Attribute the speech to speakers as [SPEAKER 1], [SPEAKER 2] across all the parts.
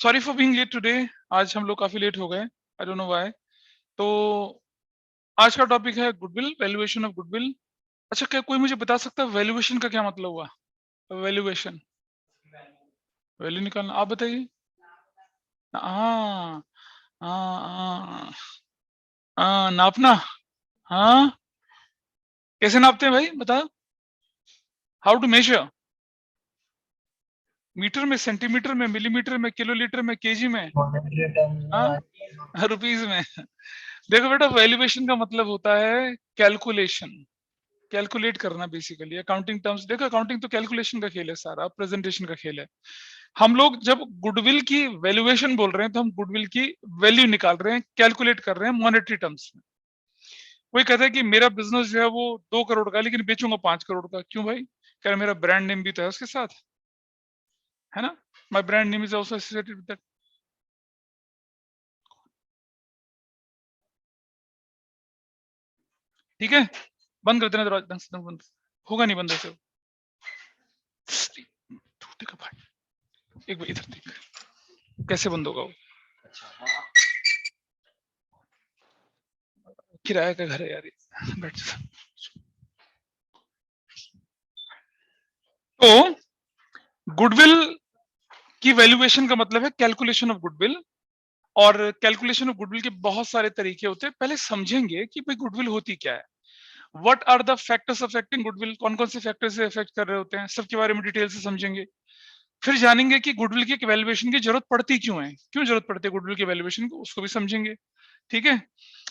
[SPEAKER 1] Sorry for being late today. आज हम लोग काफी लेट हो गए, आई डोंट नो व्हाई। तो आज का टॉपिक है गुडविल, वैल्यूएशन ऑफ गुडविल। अच्छा, क्या कोई मुझे बता सकता है वैल्यूएशन का क्या मतलब हुआ? वैल्यूएशन, वैल्यू निकालना, आप बताइए। हाँ हाँ हाँ, नापना। हाँ, कैसे नापते हैं भाई, बताओ। How to measure? मीटर में, सेंटीमीटर में, मिलीमीटर में, किलोलीटर में, केजी में? हाँ, रुपीज में। देखो बेटा, वैल्यूएशन का मतलब होता है कैलकुलेशन, कैलकुलेट करना बेसिकली। अकाउंटिंग टर्म्स, देखो अकाउंटिंग तो कैलकुलेशन का खेल है, सारा प्रेजेंटेशन का खेल है। हम लोग जब गुडविल की वैल्यूएशन बोल रहे हैं तो हम गुडविल की वैल्यू निकाल रहे हैं, कैलकुलेट कर रहे हैं मॉनेटरी टर्म्स में। कोई कहता है कि मेरा बिजनेस जो है वो 2 करोड़ का, लेकिन बेचूंगा 5 करोड़ का, क्यों भाई? कह रहा मेरा ब्रांड नेम भी तो है उसके साथ, है ना? My brand name is also associated with that. ठीक है, बंद कर देना दरवाजा, ढंग से बंद होगा नहीं बंद ऐसे। टूटे का भाई, एक बार इधर देख, कैसे बंद होगा वो? किराए का घर है यार ये, बैठ जा। तो गुडविल की वैल्यूएशन का मतलब है कैलकुलेशन ऑफ गुडविल। और कैलकुलेशन ऑफ गुडविल के बहुत सारे तरीके होते हैं। पहले समझेंगे कि भाई गुडविल होती क्या है, what are the factors affecting goodwill, कौन कौन से फैक्टर्स से अफेक्ट कर रहे होते हैं, सबके बारे में डिटेल से समझेंगे। फिर जानेंगे कि गुडविल की वैल्यूएशन की जरूरत पड़ती क्यों है, क्यों जरूरत पड़ती है गुडविल की वैल्यूएशन को, उसको भी समझेंगे। ठीक है,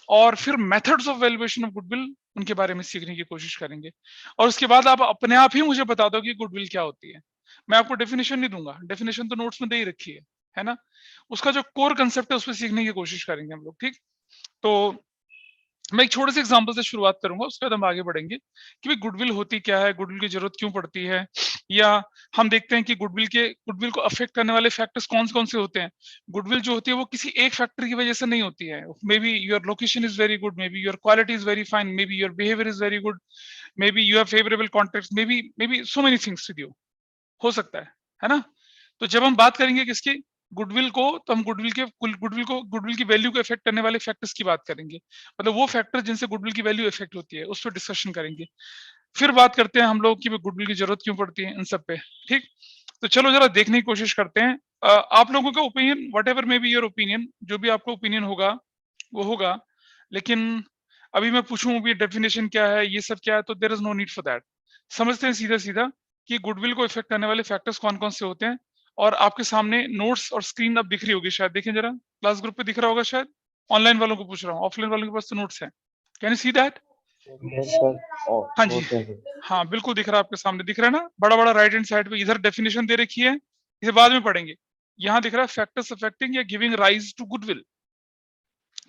[SPEAKER 1] और फिर methods of valuation of goodwill, उनके बारे में सीखने की कोशिश करेंगे। और उसके बाद आप अपने आप ही मुझे बता दो कि गुडविल क्या होती है। मैं आपको डेफिनेशन नहीं दूंगा, डेफिनेशन तो नोट्स में दे ही रखी है ना? उसका जो कोर कंसेप्ट है उस पर सीखने की कोशिश करेंगे हम लोग। ठीक, तो मैं एक छोटे से एग्जांपल से शुरुआत करूंगा, उसके बाद हम आगे बढ़ेंगे कि भाई गुडविल होती क्या है, गुडविल की जरूरत क्यों पड़ती है, या हम देखते हैं कि गुडविल को अफेक्ट करने वाले फैक्टर्स कौन से होते हैं। गुडविल जो होती है वो किसी एक फैक्टर की वजह से नहीं होती है। May be your location is very good, may be your quality is very fine, may be your behaviour is very good, may be you have favourable contact, may be so many things with you, हो सकता है ना? तो जब हम बात करेंगे किसकी, गुडविल को, तो हम गुडविल की वैल्यू को इफेक्ट करने वाले फैक्टर्स की बात करेंगे। मतलब वो फैक्टर जिनसे गुडविल की वैल्यू इफेक्ट होती है, उस पर डिस्कशन करेंगे। फिर बात करते हैं हम लोग कि गुडविल की जरूरत क्यों पड़ती है, इन सब पे। ठीक, तो चलो जरा देखने की कोशिश करते हैं। आप लोगों का opinion, what ever may be your opinion, जो भी आपका ओपिनियन होगा वो होगा, लेकिन अभी मैं पूछूं भी डेफिनेशन क्या है, ये सब क्या है, तो there is no need for that. समझते हैं सीधा सीधा कि गुडविल को इफेक्ट करने वाले फैक्टर्स कौन कौन से होते हैं। और आपके सामने नोट्स और स्क्रीन अब दिख रही होगी शायद, देखें जरा, क्लास ग्रुप पे दिख रहा होगा शायद। ऑनलाइन वालों को पूछ रहा हूँ, ऑफलाइन वालों के पास तो नोट्स है, can you see that?
[SPEAKER 2] Yes sir.
[SPEAKER 1] हाँ जी,
[SPEAKER 2] नोट है सर।
[SPEAKER 1] हाँ बिल्कुल दिख रहा है, आपके सामने दिख रहा है ना, बड़ा बड़ा राइट हैंड साइड पे। इधर डेफिनेशन दे रखी है, इसे बाद में पढ़ेंगे। यहाँ दिख रहा है फैक्टर्स अफेक्टिंग या गिविंग राइज टू गुडविल,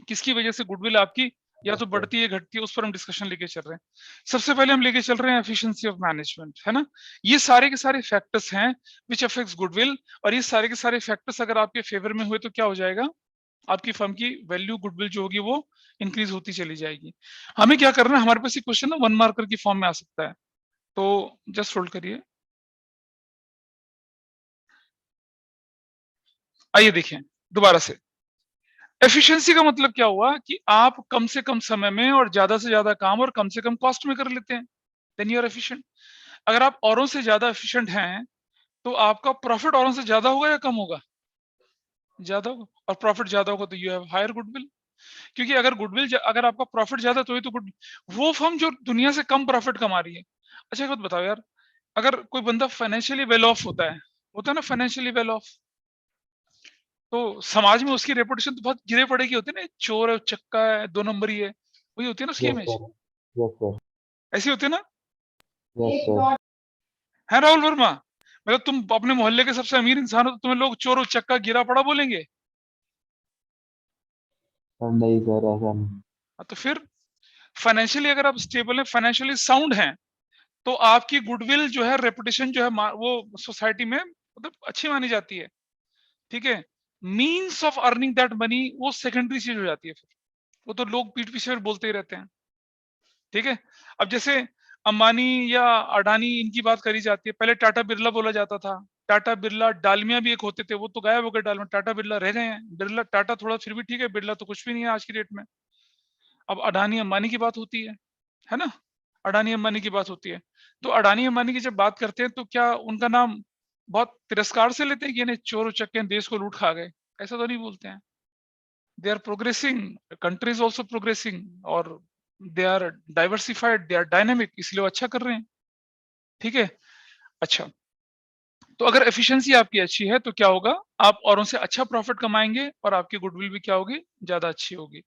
[SPEAKER 1] किसकी वजह से गुडविल आपकी या तो
[SPEAKER 2] ओके।
[SPEAKER 1] बढ़ती है घटती है, उस पर हम डिस्कशन लेके चल रहे हैं। सबसे पहले हम लेके चल रहे हैं एफिशिएंसी ऑफ मैनेजमेंट, है ना? ये सारे के सारे फैक्टर्स हैं विच अफेक्ट्स गुडविल। और ये सारे के सारे फैक्टर्स अगर आपके फेवर में हुए तो क्या हो जाएगा, आपकी फर्म की वैल्यू, गुडविल जो होगी वो इंक्रीज होती चली जाएगी। हमें क्या करना है, हमारे पास ये क्वेश्चन ना 1 मार्कर की फॉर्म में आ सकता है, तो जस्ट होल्ड करिए। आइए देखें दोबारा से। एफिशिएंसी का मतलब क्या हुआ कि आप कम से कम समय में और ज्यादा से ज्यादा काम और कम से कम कॉस्ट में कर लेते हैं, देन यू आर एफिशिएंट। अगर आप औरों से ज्यादा एफिशिएंट हैं तो आपका प्रॉफिट औरों से ज्यादा होगा या कम होगा? ज्यादा होगा। और प्रॉफिट ज्यादा होगा तो यू हैव हायर गुडविल। क्योंकि अगर अगर आपका प्रॉफिट ज्यादा तो ही तो गुड, वो फर्म जो दुनिया से कम प्रॉफिट कमा रही है। अच्छा एक बात बताओ यार, अगर कोई बंदा फाइनेंशियली वेल ऑफ होता है ना, फाइनेंशियली वेल ऑफ, तो समाज में उसकी रेपुटेशन तो बहुत गिरे पड़ेगी, होती है ना, चोर है, चक्का है, 2 नंबरी है, वही होती है ना उसकी
[SPEAKER 2] yes
[SPEAKER 1] image.
[SPEAKER 2] Sir. Yes sir.
[SPEAKER 1] ऐसी होती है ना,
[SPEAKER 2] यस सर।
[SPEAKER 1] है राहुल वर्मा? मतलब तुम अपने मोहल्ले के सबसे अमीर इंसान हो तो तुम्हें लोग चोर और चक्का गिरा पड़ा बोलेंगे?
[SPEAKER 2] सर नहीं सर, ऐसा नहीं।
[SPEAKER 1] हाँ, तो फिर फाइनेंशियली अगर आप स्टेबल हैं, फाइनेंशियली साउंड हैं, तो आपकी गुडविल जो है, रेपुटेशन जो है, वो सोसाइटी में मतलब अच्छी मानी जाती है। ठीक है, means of earning that money वो सेकेंडरी चीज हो जाती है, फिर वो तो लोग पीठ पीछे बोलते ही रहते हैं। ठीक है, अब जैसे अंबानी या अडानी, इनकी बात करी जाती है, पहले टाटा बिरला बोला जाता था, टाटा बिरला, डालमिया भी एक होते थे, वो तो गायब हो गए, डालमिया, टाटा बिरला रह गए हैं। बिरला टाटा थोड़ा फिर भी ठीक है, बिरला तो कुछ भी नहीं है आज की डेट में। अब अडानी अंबानी की बात होती है ना? अडानी अंबानी की बात होती है। तो अडानी अंबानी की जब बात करते हैं तो क्या उनका नाम बहुत तिरस्कार से लेते हैं कि यानी चोर उचक्के देश को लूट खा गए? ऐसा तो नहीं बोलते हैं। They are progressing, country is also progressing, और they are diversified, they are dynamic, इसलिए वो अच्छा कर रहे हैं। ठीक है? अच्छा, तो अगर एफिशिएंसी आपकी अच्छी है तो क्या होगा? आप औरों से अच्छा प्रॉफिट कमाएँगे और आपकी गुडविल भी क्या होगी? ज़्यादा अच्छी होगी।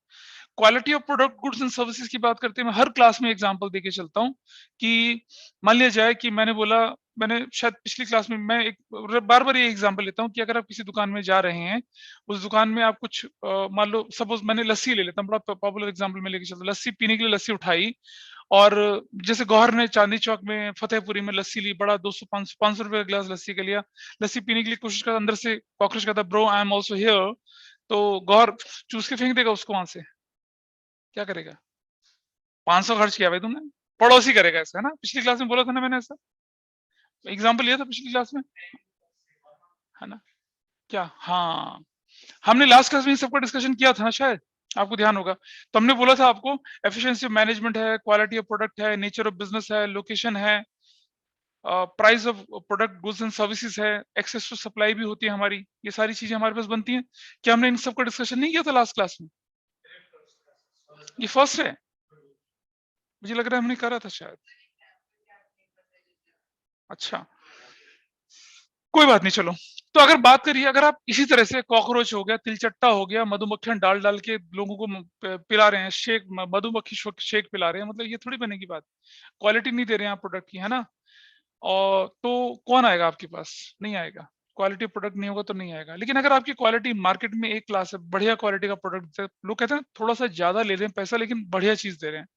[SPEAKER 1] Quality of product, goods and services की बात करते हैं, मैं हर क्लास में एग्जांपल देके चलता हूँ कि मान लिया जाए कि मैंने शायद पिछली क्लास में मैं एक बार-बार ये एग्जांपल लेता हूँ कि अगर आप किसी दुकान में जा रहे हैं, उस दुकान में आप कुछ मान लो सपोज़ मैंने लस्सी ले लेता हूँ, बड़ा पॉपुलर एग्जांपल मैं लेके चलता हूँ। लस्सी पीने के लिए लस्सी उठाई और जैसे गौहर ने चांदनी चौक में, फतेहपुरी में लस्सी ली, बड़ा 200 500 रुपए का ग्लास लस्सी का लिया। लस्सी पीने के लिए कोशिश करा, अंदर से कॉकरोच कहता, bro I am also here. तो गौहर चूस के फेंक देगा उसको वहाँ से। क्या करेगा? 500 खर्च किया भाई तुमने, पड़ोसी करेगा ऐसा, है ना? पिछली क्लास में बोला था ना मैंने ऐसा, एग्जांपल लिया था पिछली क्लास में, है ना? क्या? हाँ, हमने लास्ट क्लास में इन सबका डिस्कशन किया था ना शायद, आपको ध्यान होगा। तो हमने बोला था आपको एफिशिएंसी मैनेजमेंट है, क्वालिटी ऑफ प्रोडक्ट है, नेचर ऑफ बिजनेस है, लोकेशन है, price of product, goods and services है, एक्सेस टू सप्लाई भी होती है हमारी, ये सारी चीजें हमारे पास बनती हैं। क्या हमने इन सबका डिस्कशन नहीं किया था लास्ट क्लास में? ये फर्स्ट है, मुझे लग रहा है हमने करा था शायद। अच्छा, कोई बात नहीं, चलो। तो अगर बात करिए, अगर आप इसी तरह से कॉकरोच हो गया, तिलचट्टा हो गया, मधुमक्खियां डाल-डाल के लोगों को पिला रहे हैं शेक, मधुमक्खी शेक पिला रहे हैं, मतलब ये थोड़ी बनेगी बात। क्वालिटी नहीं दे रहे हैं आप प्रोडक्ट की, है ना? और तो कौन आएगा आपके पास? नहीं आएगा। क्वालिटी प्रोडक्ट नहीं होगा तो नहीं आएगा। लेकिन अगर आपकी क्वालिटी मार्केट में एक क्लास है, बढ़िया क्वालिटी का प्रोडक्ट है, लोग कहते हैं थोड़ा-सा ज़्यादा ले रहे हैं पैसा लेकिन बढ़िया चीज़ दे रहे हैं।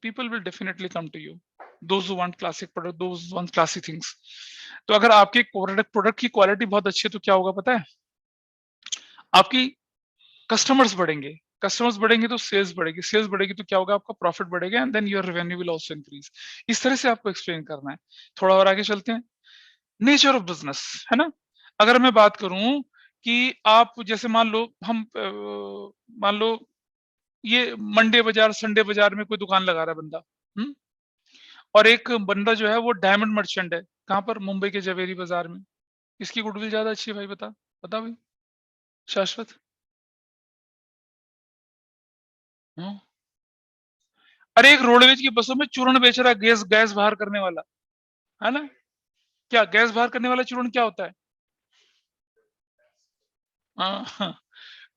[SPEAKER 1] People will definitely come to you, those who want classic product, those who want classy things. तो अगर आपके प्रोडक्ट की क्वालिटी बहुत अच्छी है तो क्या होगा पता है? आपकी कस्टमर्स बढ़ेंगे, कस्टमर्स बढ़ेंगे तो सेल्स बढ़ेगी तो क्या होगा? आपका प्रॉफिट बढ़ेगा and then your revenue will also increase. इस तरह से आपको एक्सप्लेन करना है। थोड़ा और आगे चलते हैं। नेचर ऑफ बिजनेस, है ना? अगर मैं बात करूं कि आप जैसे मान लो ये मंडे बाजार, संडे बाजार में कोई दुकान लगा रहा है बंदा, हम्म, और एक बंदा जो है वो डायमंड मर्चेंट है, कहाँ पर? मुंबई के जवेरी बाजार में। किसकी गुडविल ज्यादा अच्छी है भाई? बता बता भाई, शाश्वत। हाँ? अरे एक रोडवेज की बसों में चूर्ण बेच रहा है, गैस गैस बाहर करने वाला, है ना? क्या गैस बाहर करने वाला चूर्ण क्या होता है? हाँ हाँ,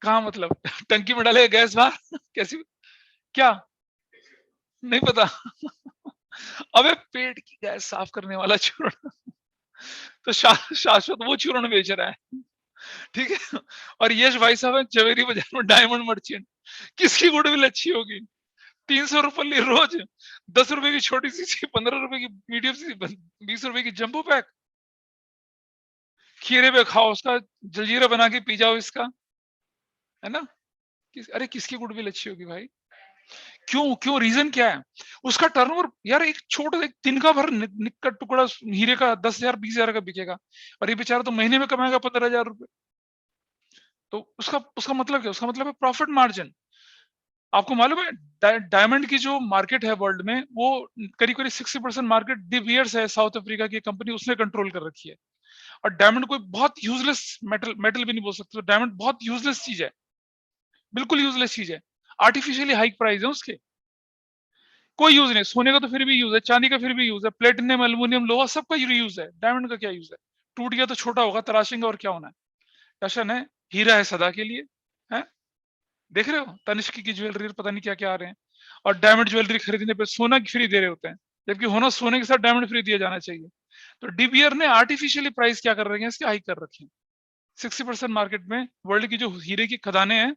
[SPEAKER 1] कहाँ मतलब टंकी में डाले गैस बाहर कैसी? क्या? नहीं पता अबे पेट की गैस साफ करने वाला चूर्ण तो शाश्वत वो चूर्ण बेच रहा है, ठीक है? और यश भाई साहब है जवेरी बाजार में डायमंड मर्चेंट। किसकी गुडविल अच्छी होगी? 300 रुपये रोज, 10 रुपए की छोटी सी, 15 रुपए की मीडियम सी, 20 रुपए की जंबो पैक, खीरे पे खाओ उसका, जलजीरा बना के पी जाओ इसका, है ना? अरे किसकी गुडविल अच्छी होगी भाई? क्यों क्यों? रीजन क्या है? उसका टर्नओवर यार एक छोटा एक तिनका भर निक का टुकड़ा हीरे का 10,000 20,000 का बिकेगा, और ये बेचारा तो महीने में कमाएगा 15,000 रुपए। तो उसका उसका मतलब क्या? उसका मतलब है प्रॉफिट मार्जिन। आपको मालूम है डायमंड की जो मार्केट है वर्ल्ड में, वो करीब करीब 60% मार्केट डी बियर्स है, साउथ अफ्रीका की कंपनी, उसने कंट्रोल कर रखी है। और डायमंड कोई बहुत यूजलेस मेटल मेटल भी नहीं बोल सकते, तो डायमंड बहुत यूजलेस चीज है, बिल्कुल यूजलेस चीज है। आर्टिफिशियली हाई प्राइस है उसके, कोई यूज नहीं। सोने का तो फिर भी यूज है, चांदी का फिर भी यूज है, प्लेटिनियम एल्यूमिनियम लोहा सबका यूज है, डायमंड का क्या यूज है? टूट गया तो छोटा होगा, तराशेंगे और क्या होना है? टशन है, हीरा है सदा के लिए, है? देख रहे हो तनिष्क की ज्वेलरी पता नहीं क्या क्या आ रहे हैं, और डायमंड ज्वेलरी खरीदने पे सोना फ्री दे रहे होते हैं, जबकि होना सोने के साथ डायमंड फ्री दिया जाना चाहिए। तो डीबीआर ने आर्टिफिशियली प्राइस क्या कर रहे हैं, इसके हाई कर रखे हैं। 60% मार्केट में वर्ल्ड की जो हीरे की खदानें हैं,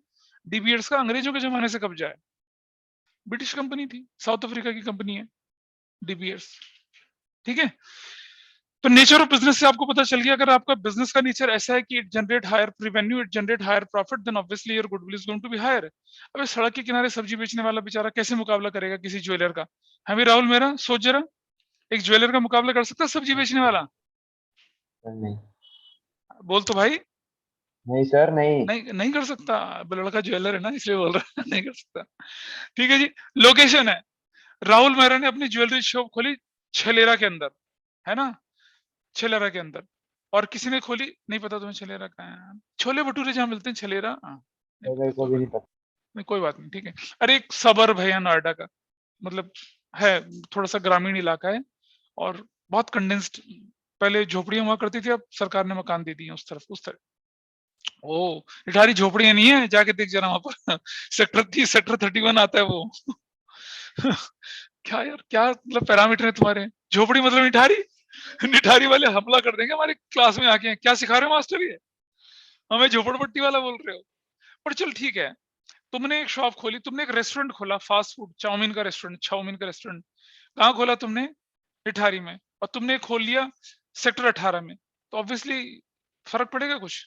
[SPEAKER 1] डीबीएर्स का अंग्रेजों के जमाने से कब्जा है। ब्रिटिश कंपनी थी, साउथ अफ्रीका की कंपनी है डीबीएर्स, ठीक है? तो नेचर ऑफ बिजनेस से आपको पता चल गया, अगर आपका बिजनेस का नेचर ऐसा है कि it generate higher revenue, it generate higher profit, then obviously your goodwill is going to be higher. अबे सड़क के किनारे सब्जी बेचने वाला बेचारा कैसे मुकाबला करेगा किसी ज्वेलर का? हमें राहुल, मेरा सोच जरा, एक ज्वेलर का मुकाबला कर सकता है सब्जी बेचने वाला?
[SPEAKER 2] नहीं।
[SPEAKER 1] बोल तो भाई।
[SPEAKER 2] नहीं सर, नहीं।
[SPEAKER 1] नहीं नहीं कर सकता, लड़का ज्वेलर है ना इसलिए बोल रहा है नहीं कर सकता। ठीक है जी। लोकेशन है, राहुल मेहरा ने अपनी ज्वेलरी शॉप खोली छलेरा के अंदर, है ना, छलेरा के अंदर। और किसी ने खोली, नहीं पता तुम्हें छलेरा कहाँ है? छोले भटूरे जहाँ मिलते हैं छलेरा, हाँ, नहीं
[SPEAKER 2] सर
[SPEAKER 1] पता,
[SPEAKER 2] मेरे को
[SPEAKER 1] कोई
[SPEAKER 2] भी
[SPEAKER 1] बात
[SPEAKER 2] नहीं पता।
[SPEAKER 1] नहीं, कोई बात नहीं, ठीक है। अरे एक सबर्ब है यहाँ नोएडा का, मतलब है, थोड़ा सा ग्रामीण इलाका है और बहुत कंडेंस्ड। पहले झोपड़ियां हुआ करती थी, अब सरकार ने मकान दे दिए हैं उस तरफ, उस तरफ। ओ, निठारी झोपड़ियां नहीं है, जाके देख जरा वहां पर सेक्टर 30, सेक्टर 31 आता है वो। क्या यार, क्या मतलब पैरामीटर है तुम्हारे, झोपड़ी मतलब निठारी। निठारी वाले हमला कर देंगे हमारे क्लास में आके, क्या सिखा रहे हो मास्टर ये, हमें झोपड़पट्टी वाला बोल रहे हो। पर चल ठीक है, तुमने एक शॉप खोली, तुमने एक रेस्टोरेंट खोला, फास्ट फूड, चाउमीन का रेस्टोरेंट, कहाँ खोला तुमने? निठारी में। और तुमने खोल लिया सेक्टर 18 में, तो ऑब्वियसली फर्क पड़ेगा कुछ?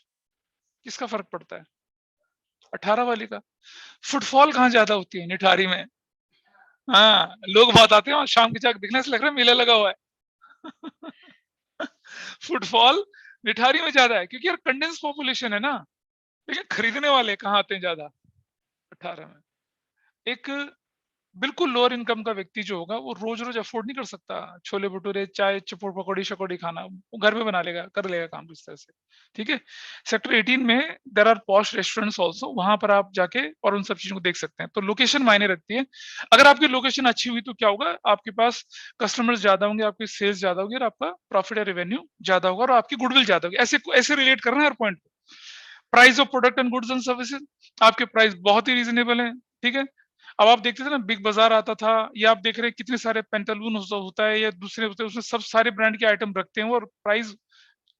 [SPEAKER 1] किसका फर्क पड़ता है? 18 वाले का। फुटफॉल कहाँ ज्यादा होती है? निठारी में। हाँ, लोग बहुत आते हैं और शाम की चाक दिखने से लग रहा है मेला लगा हुआ है। फुटफॉल निठारी में ज्यादा है क्योंकि यार कंडेंस पॉपुलेशन है ना, लेकिन खरीदने वाले कहाँ आते हैं ज्यादा? 18 में। एक बिल्कुल लोअर इनकम का व्यक्ति जो होगा वो रोज रोज अफोर्ड नहीं कर सकता छोले भटूरे, चाय, चपोड़ पकौड़ी शकौड़ी खाना, वो घर में बना लेगा, कर लेगा काम इस तरह से। ठीक है। सेक्टर 18 में there are posh restaurants also, वहां पर आप जाके और उन सब चीजों को देख सकते हैं। तो लोकेशन मायने रखती है। अगर आपकी लोकेशन अच्छी हुई तो क्या होगा, आपके पास कस्टमर्स ज्यादा होंगे, आपकी सेल्स ज्यादा होगी और आपका प्रॉफिट या रेवेन्यू ज्यादा होगा और आपकी गुडविल ज्यादा होगी। ऐसे ऐसे रिलेट करना है हर point. Price of product and goods and services, आपके प्राइस बहुत ही रीजनेबल है। ठीक है। अब आप देखते थे ना बिग बाजार आता था, या आप देख रहे हैं कितने सारे पेंटालून होता है या दूसरे होते हैं, उसमें सब सारे ब्रांड के आइटम रखते हैं और प्राइस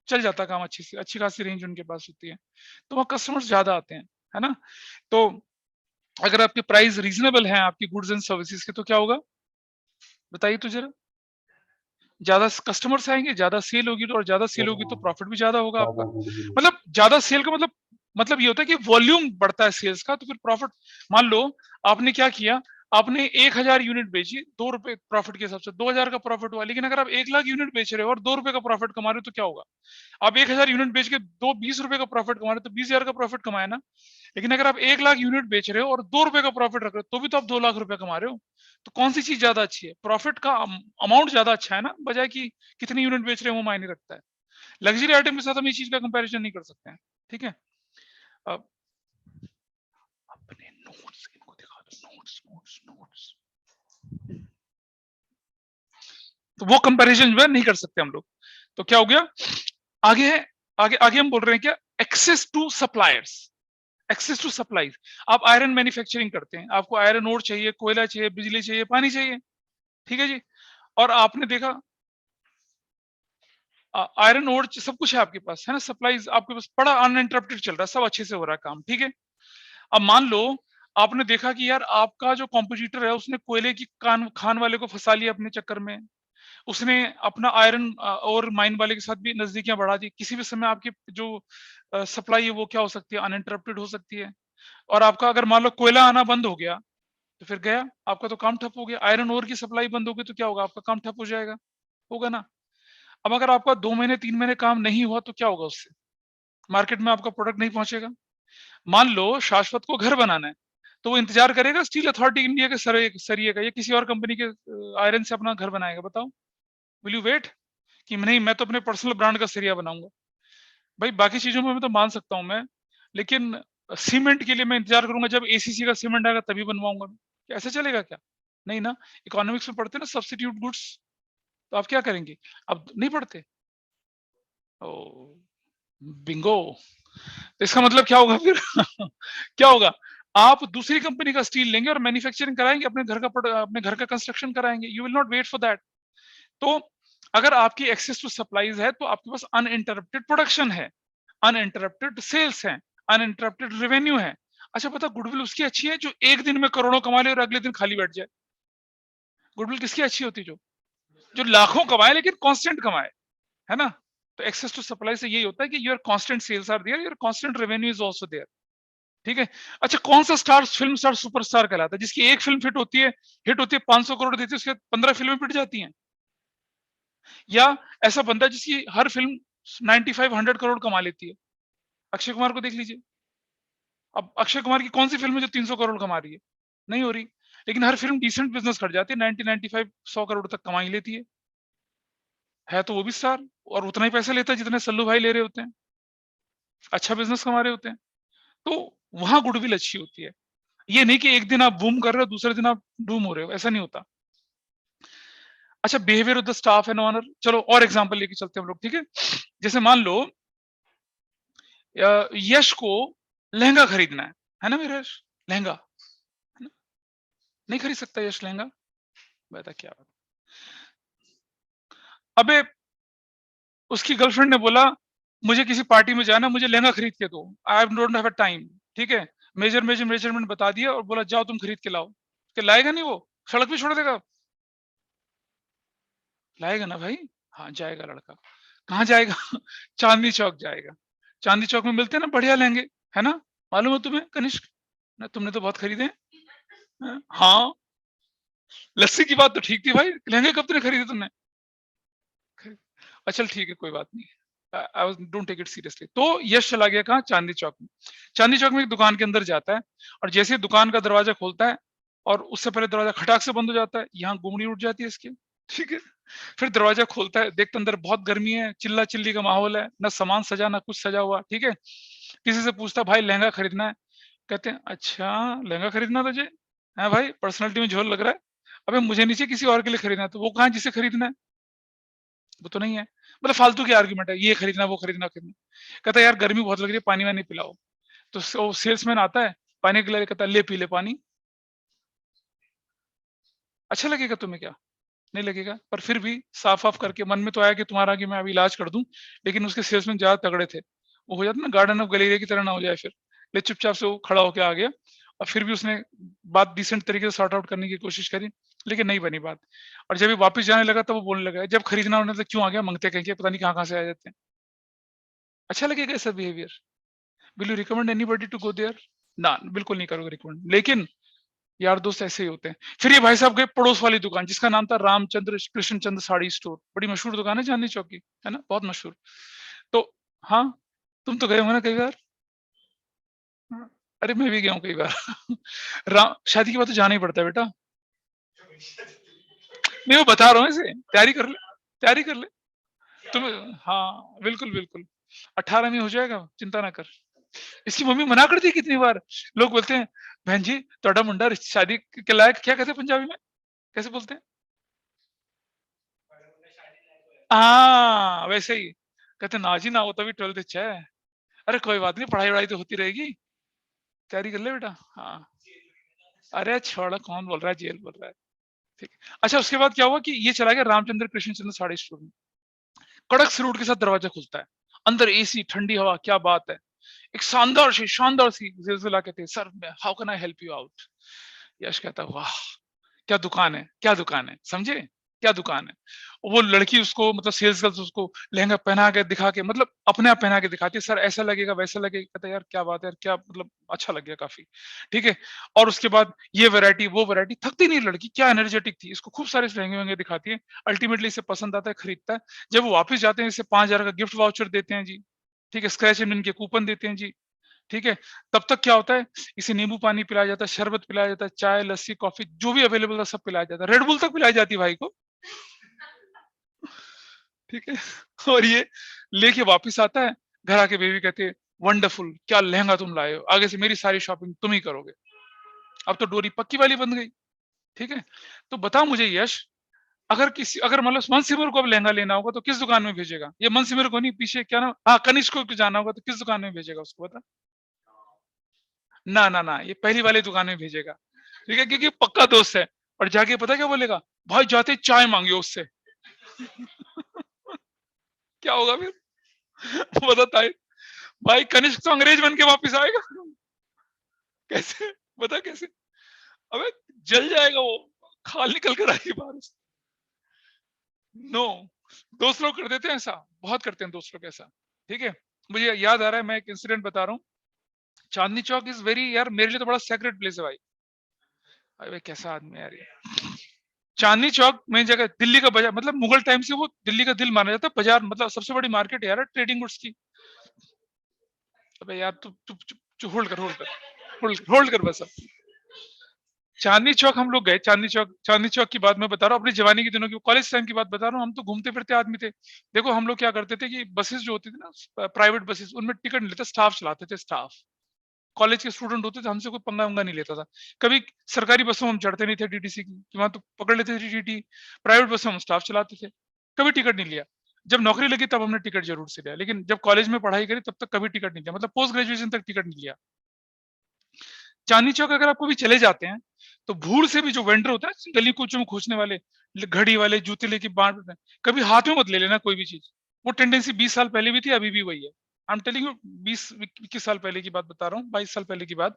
[SPEAKER 1] चल जाता है काम, अच्छी से अच्छी खासी रेंज उनके पास होती है, तो वहाँ कस्टमर्स ज्यादा आते हैं, है ना। तो अगर आपके प्राइस रीजनेबल है आपकी गुड्स एंड सर्विसेज के, तो क्या होगा बताइए तो जरा। ज्यादा कस्टमर्स आएंगे, ज्यादा सेल होगी, तो और ज्यादा सेल
[SPEAKER 2] सर
[SPEAKER 1] होगी तो
[SPEAKER 2] हाँ,
[SPEAKER 1] प्रॉफिट भी ज्यादा होगा आपका।
[SPEAKER 2] ज्यादा गुडविल।
[SPEAKER 1] मतलब ज्यादा सेल का मतलब ये होता है कि वॉल्यूम बढ़ता है सेल्स का, तो फिर प्रॉफिट। मान लो आपने क्या किया, आपने 1000 यूनिट बेची, 2 रुपए प्रॉफिट के हिसाब से 2000 का प्रॉफिट हुआ, लेकिन अगर आप 1 लाख यूनिट बेच रहे हो और 2 रुपए का प्रॉफिट कमा रहे हो तो क्या होगा? आप 1000 यूनिट बेच के 20 रुपए का प्रॉफिट कमा रहे हो तो 20,000 का प्रॉफिट कमाए ना। लेकिन अगर आप 1 लाख यूनिट बेच रहे हो और 2 रुपए का प्रॉफिट रख रहे हो तो भी तो आप 2 लाख रुपए कमा रहे हो। तो कौन सी चीज ज्यादा अच्छी है? प्रॉफिट का अमाउंट ज्यादा अच्छा है ना, बजाय कि कितनी यूनिट बेच रहे हैं वो मायने रखता है। लग्जरी आइटम के साथ हम इस चीज का कंपैरिजन नहीं कर सकते हैं। ठीक है। अब अपने नोट्स इनको दिखा दो, नोट्स नोट्स नोट्स, तो वो कंपैरिजन जो है नहीं कर सकते हम लोग। तो क्या हो गया, आगे है, आगे आगे हम बोल रहे हैं क्या, access to suppliers, access to supplies. आप आयरन मैन्युफैक्चरिंग करते हैं, आपको आयरन ओर चाहिए, कोयला चाहिए, बिजली चाहिए, पानी चाहिए। ठीक है जी। और आपने देखा आयरन ओर सब कुछ है आपके पास, है ना, सप्लाईज आपके पास पड़ा अनइंटरप्टेड चल रहा है, सब अच्छे से हो रहा है काम। ठीक है। अब मान लो आपने देखा कि यार आपका जो कॉम्पिटिटर है उसने कोयले की खान वाले को फंसा लिया अपने चक्कर में, उसने अपना आयरन और माइन वाले के साथ भी नजदीकियां बढ़ा दी। किसी भी समय आपकी जो सप्लाई है वो क्या हो सकती है, अनइंटरप्टेड हो सकती है। और आपका अगर मान लो कोयला आना बंद हो गया तो फिर गया, आपका तो काम ठप हो गया। आयरन ओर की सप्लाई बंद हो गई तो क्या होगा, आपका काम ठप हो जाएगा, होगा ना। अब अगर आपका 2 महीने 3 महीने काम नहीं हुआ तो क्या होगा, उससे मार्केट में आपका प्रोडक्ट नहीं पहुंचेगा। मान लो शाश्वत को घर बनाना है, तो वो इंतजार करेगा स्टील अथॉरिटी इंडिया के सरिये का या किसी और कंपनी के आयरन से अपना घर बनाएगा? बताओ, विल यू वेट कि नहीं मैं तो अपने पर्सनल ब्रांड का सरिया बनाऊंगा? भाई बाकी चीजों में मैं तो मान सकता हूं मैं, लेकिन सीमेंट के लिए मैं इंतजार करूंगा जब एसीसी का सीमेंट आएगा तभी बनवाऊंगा मैं। क्या ऐसे चलेगा क्या? नहीं ना। इकोनॉमिक्स में पढ़ते ना सब्स्टिट्यूट गुड्स, तो आप क्या करेंगे? अब नहीं पढ़ते? ओ, बिंगो। तो इसका मतलब क्या होगा फिर? क्या होगा, आप दूसरी कंपनी का स्टील लेंगे और मैन्युफैक्चरिंग कराएंगे, अपने घर का कंस्ट्रक्शन कराएंगे, you will not wait for that. तो अगर आपकी एक्सेस टू सप्लाईज है तो आपके पास अनइंटरप्टेड प्रोडक्शन है, अनइंटरप्टेड सेल्स है, अनइंटरप्टेड रेवेन्यू है। अच्छा पता, गुडविल उसकी अच्छी है जो एक दिन में करोड़ों कमा ले और अगले दिन खाली बैठ जाए। गुडविल किसकी अच्छी होती है? जो लाखों कमाए लेकिन कांस्टेंट कमाए, है ना। तो एक्सेस टू सप्लाई से यही होता है कि your constant sales are there, your constant revenue is also there. ठीक है। अच्छा कौन सा स्टार फिल्म स्टार सुपरस्टार कहलाता है, जिसकी एक फिल्म हिट होती है 500 करोड़ देती है, उसके 15 फिल्में पिट जाती हैं? या ऐसा बंदा जिसकी हर फिल्म 95-100 करोड़ कमा लेती है। अक्षय कुमार को देख लीजिए। अब अक्षय कुमार की कौन सी फिल्म है जो 300 करोड़ कमा रही है? नहीं हो रही। लेकिन हर फिल्म डिसेंट बिजनेस कर जाती है, 90-95 100 करोड़ तक कमा ही लेती है। तो वो भी स्टार और उतना ही पैसा लेता है जितने सल्लू भाई ले रहे होते हैं। अच्छा बिजनेस कमा रहे होते हैं। तो वहां गुडविल अच्छी होती है। ये नहीं कि एक दिन आप बूम कर रहे हो, दूसरे दिन आप डूम हो रहे हो, ऐसा नहीं होता। अच्छा, behaviour of the staff and owner, चलो और एग्जांपल लेके चलते हैं हम लोग, ठीक है? जैसे मान लो यश को लहंगा खरीदना है ना मेरा यश? लहंगा, है ना? नहीं खरीद सकता यश लहंगा? बता क्या बात। अबे उसकी गर्लफ्रेंड ने बोला मुझे किसी पार्टी में जाना, मुझे लहंगा खरीद के दो, I don't have a time, ठीक है? मेजरमेंट बता दिया और बोला जाओ तुम खरीद के लाओ। कि लाएगा नहीं वो? सड़क पे छोड़ देगा? लाएगा ना भाई। हाँ जाएगा लड़का। कहाँ जाएगा? चांदनी चौक जाएगा। चांदनी चौक में मिलते हैं ना बढ़िया लहंगे, है ना? मालूम है तुम्हें कनिष्क? ना तुमने तो बहुत खरीदे हैं। हाँ, लस्सी की बात तो ठीक थी भाई, लहंगे कब तक खरीदे तुमने? चल ठीक है, कोई बात नहीं। I was don't take it seriously. तो यश चला गया कहाँ? चांदनी चौक में। चांदनी चौक में एक दुकान के अंदर जाता है और जैसे ही दुकान का दरवाजा खोलता है और उससे पहले दरवाजा खटाक से बंद हो जाता है, यहाँ गुमड़ी उठ जाती है इसकी, ठीक है? फिर दरवाजा खोलता है, देखता अंदर बहुत गर्मी है, चिल्ला-चिल्ली का माहौल है, ना सामान सजा ना कुछ सजा हुआ, ठीक है? किसी से पूछता भाई लहंगा खरीदना है, कहते हैं अच्छा लहंगा खरीदना है तुझे? हैं भाई पर्सनैलिटी में झोल लग रहा है। अबे मुझे नहीं चाहिए, किसी और के लिए खरीदना है, तो वो कहाँ जिसे खरीदना है? वो तो नहीं है। मतलब फालतू की आर्गुमेंट है, ये खरीदना, वो खरीदना, खरीदना। कहता है यार गर्मी बहुत लग रही है, पानी-वानी पिलाओ। तो सेल्समैन आता है, पानी के लिए कहता है ले पी ले पानी। अच्छा लगेगा तुम्हें क्या? नहीं लगेगा। पर फिर भी साफ-साफ करके मन में तो आया कि तुम्हारा कि मैं अभी इलाज कर दूँ, लेकिन उसके सेल्समैन ज़्यादा तगड़े थे। वो हो जाता है ना गार्डन ऑफ गलेरिया की तरह ना हो जाए फिर। ले चुपचाप से वो खड़ा होके आ गया और फिर भी उसने बात डिसेंट तरीके से सॉर्ट आउट करने की कोशिश करी, लेकिन नहीं बनी बात। और जब ये वापस जाने लगा तब वो बोलने लगा, "जब खरीदना होना तो क्यों आ गया? मंगते कहीं के, पता नहीं कहाँ-कहाँ से आ जाते हैं।" अच्छा लगेगा ऐसा behaviour? Will you recommend anybody to go there? ना, बिल्कुल नहीं करोगे रिकमेंड। लेकिन यार दोस्त ऐसे ही होते हैं। फिर ये भाई साहब गए पड़ोस वाली दुकान जिसका नाम था रामचंद्र कृष्णचंद्र साड़ी स्टोर। बड़ी मशहूर दुकान है चांदनी चौक की, है ना? बहुत मशहूर। तो हाँ, तुम तो गए होंगे ना कई बार? हाँ, अरे मैं भी गया हूँ कई बार। रा शादी के बाद तो जाना ही पड़ता है बेटा। नहीं मैं बता रहा हूँ ऐसे, तैयारी कर ले, तैयारी कर ले। तुम हाँ, बिल्कुल, बिल्कुल। 18 में हो जाएगा, चिंता ना कर। इसकी मम्मी मना करती है कितनी बार। लोग बोलते हैं, "बहन जी, ਤੁਹਾਡਾ मुंडा शादी के लायक", क्या कहते हैं पंजाबी में? कैसे बोलते हैं? हाँ, वैसे ही। कहते ना जी ना, वो तो अभी 12th अच्छा है। अरे कोई बात नहीं, पढ़ाई-वढ़ाई तो होती रहेगी। तैयारी कर ले बेटा। हाँ। अरे छोड़ो, कौन बोल रहा है जेल बोल रहा है। ठीक है। अच्छा उसके बाद क्या हुआ कि ये चला गया रामचंद्र कृष्णचंद्र साड़ी स्टोर में। कड़क सलूट के साथ दरवाजा खुलता है। अंदर एसी, ठंडी हवा, क्या बात है। एक शानदार सी ज़िलज़िला कहते हैं, "sir how can I help you out?" Yash कहता है, "वाह! क्या दुकान है, क्या दुकान है, समझे? क्या दुकान है।" वो लड़की उसको मतलब सेल्स गर्ल्स उसको लहंगा पहना के दिखा के मतलब अपने आप पहना के दिखाती है, "सर ऐसा लगेगा, वैसा लगेगा।" कहता है, "यार क्या बात है यार, क्या मतलब अच्छा लग गया काफ़ी।" ठीक है? और उसके बाद ये वैरायटी, वो वैरायटी, थकती नहीं लड़की, क्या एनर्जेटिक थी। इसको खूब सारे लहंगे-वहंगे दिखाती है, अल्टीमेटली इसे पसंद आता है, खरीदता है। जब वो वापस जाते हैं, इसे 5000 का गिफ्ट वाउचर देते हैं जी, ठीक है? स्क्रैच एंड विन के कूपन देते हैं जी। ठीक है? तब तक क्या होता है, इसे नींबू पानी पिलाया जाता है, शरबत पिलाया जाता है, चाय, लस्सी, कॉफ़ी जो भी अवेलेबल था सब पिलाया जाता है। रेड बुल तक पिलाई जाती है भाई को, ठीक है? और ये लेके वापस आता है, घर आके बेबी कहती है, "वंडरफुल क्या लहंगा तुम लाए हो, आगे से मेरी सारी शॉपिंग तुम ही करोगे।" अब तो डोरी पक्की वाली बन गई, ठीक है? तो बता मुझे यश, अगर मतलब मनसिमर को अब लहंगा लेना होगा तो किस दुकान में भेजेगा? ये मनसिमर को नहीं, पीछे क्या नाम, हाँ, कनिष्क को जाना होगा तो किस दुकान में भेजेगा उसको बता? ना, ये पहली वाली दुकान में भेजेगा। ठीक है? क्योंकि पक्का दोस्त है और जाके पता है क्या बोलेगा? भाई जाते ही चाय माँगियो उससे। क्या होगा फिर? वो बताता है, भाई कनिष्क तो अंग्रेज बन के वापस आएगा। कैसे? बता कैसे? अबे जल जाएगा वो, खाल निकल कर आएगी बाहर से। नो, दोस्त लोग कर देते हैं ऐसा, बहुत करते हैं दोस्त लोग ऐसा। ठीक है? मुझे याद आ रहा है, मैं एक इंसिडेंट बता रहा हूँ। चांदनी चौक इज़ वेरी, यार मेरे लिए तो बड़ा सेक्रेड प्लेस है भाई। अबे कैसा आदमी है यार ये। चांदनी चौक में जगह दिल्ली का बाजार, मतलब मुगल टाइम से वो दिल्ली का दिल माना जाता है। बाजार मतलब सबसे बड़ी मार्केट है यार ट्रेडिंग गुड्स की। अबे यार तू होल्ड कर बस अब। चांदनी चौक हम लोग गए, चांदनी चौक की बात मैं बता रहा हूँ, अपनी जवानी के दिनों की, कॉलेज टाइम की बात बता रहा हूँ। हम तो घूमते फिरते आदमी थे। देखो हम लोग क्या करते थे कि बसेस जो होती थी ना, प्राइवेट बसेस, उनमें टिकट नहीं लेते, स्टाफ चलाते थे, स्टाफ। कॉलेज के स्टूडेंट होते थे, हमसे कोई पंगा वंगा नहीं लेता था। कभी सरकारी बसों में हम चढ़ते नहीं थे डीटीसी की, कि वहां तो पकड़ लेते थे टीटी। प्राइवेट बसों में हम स्टाफ चलाते थे, कभी टिकट नहीं लिया। जब नौकरी लगी तब हमने टिकट जरूर से लिया, लेकिन जब कॉलेज में पढ़ाई करी तब तक कभी टिकट नहीं लिया, मतलब पोस्ट ग्रेजुएशन तक टिकट नहीं लिया। चांदनी चौक अगर आप कभी चले जाते हैं, तो भूड़ से भी जो वेंडर होता है गली कूचों में खोजने वाले, घड़ी वाले, जूते लेके बांट रहे हैं, कभी हाथ में मत ले लेना कोई भी चीज। वो टेंडेंसी 20 साल पहले भी थी, अभी भी वही है। आई एम टेलिंग यू, 20-21 साल पहले की बात बता रहा हूँ, 22 साल पहले की बात।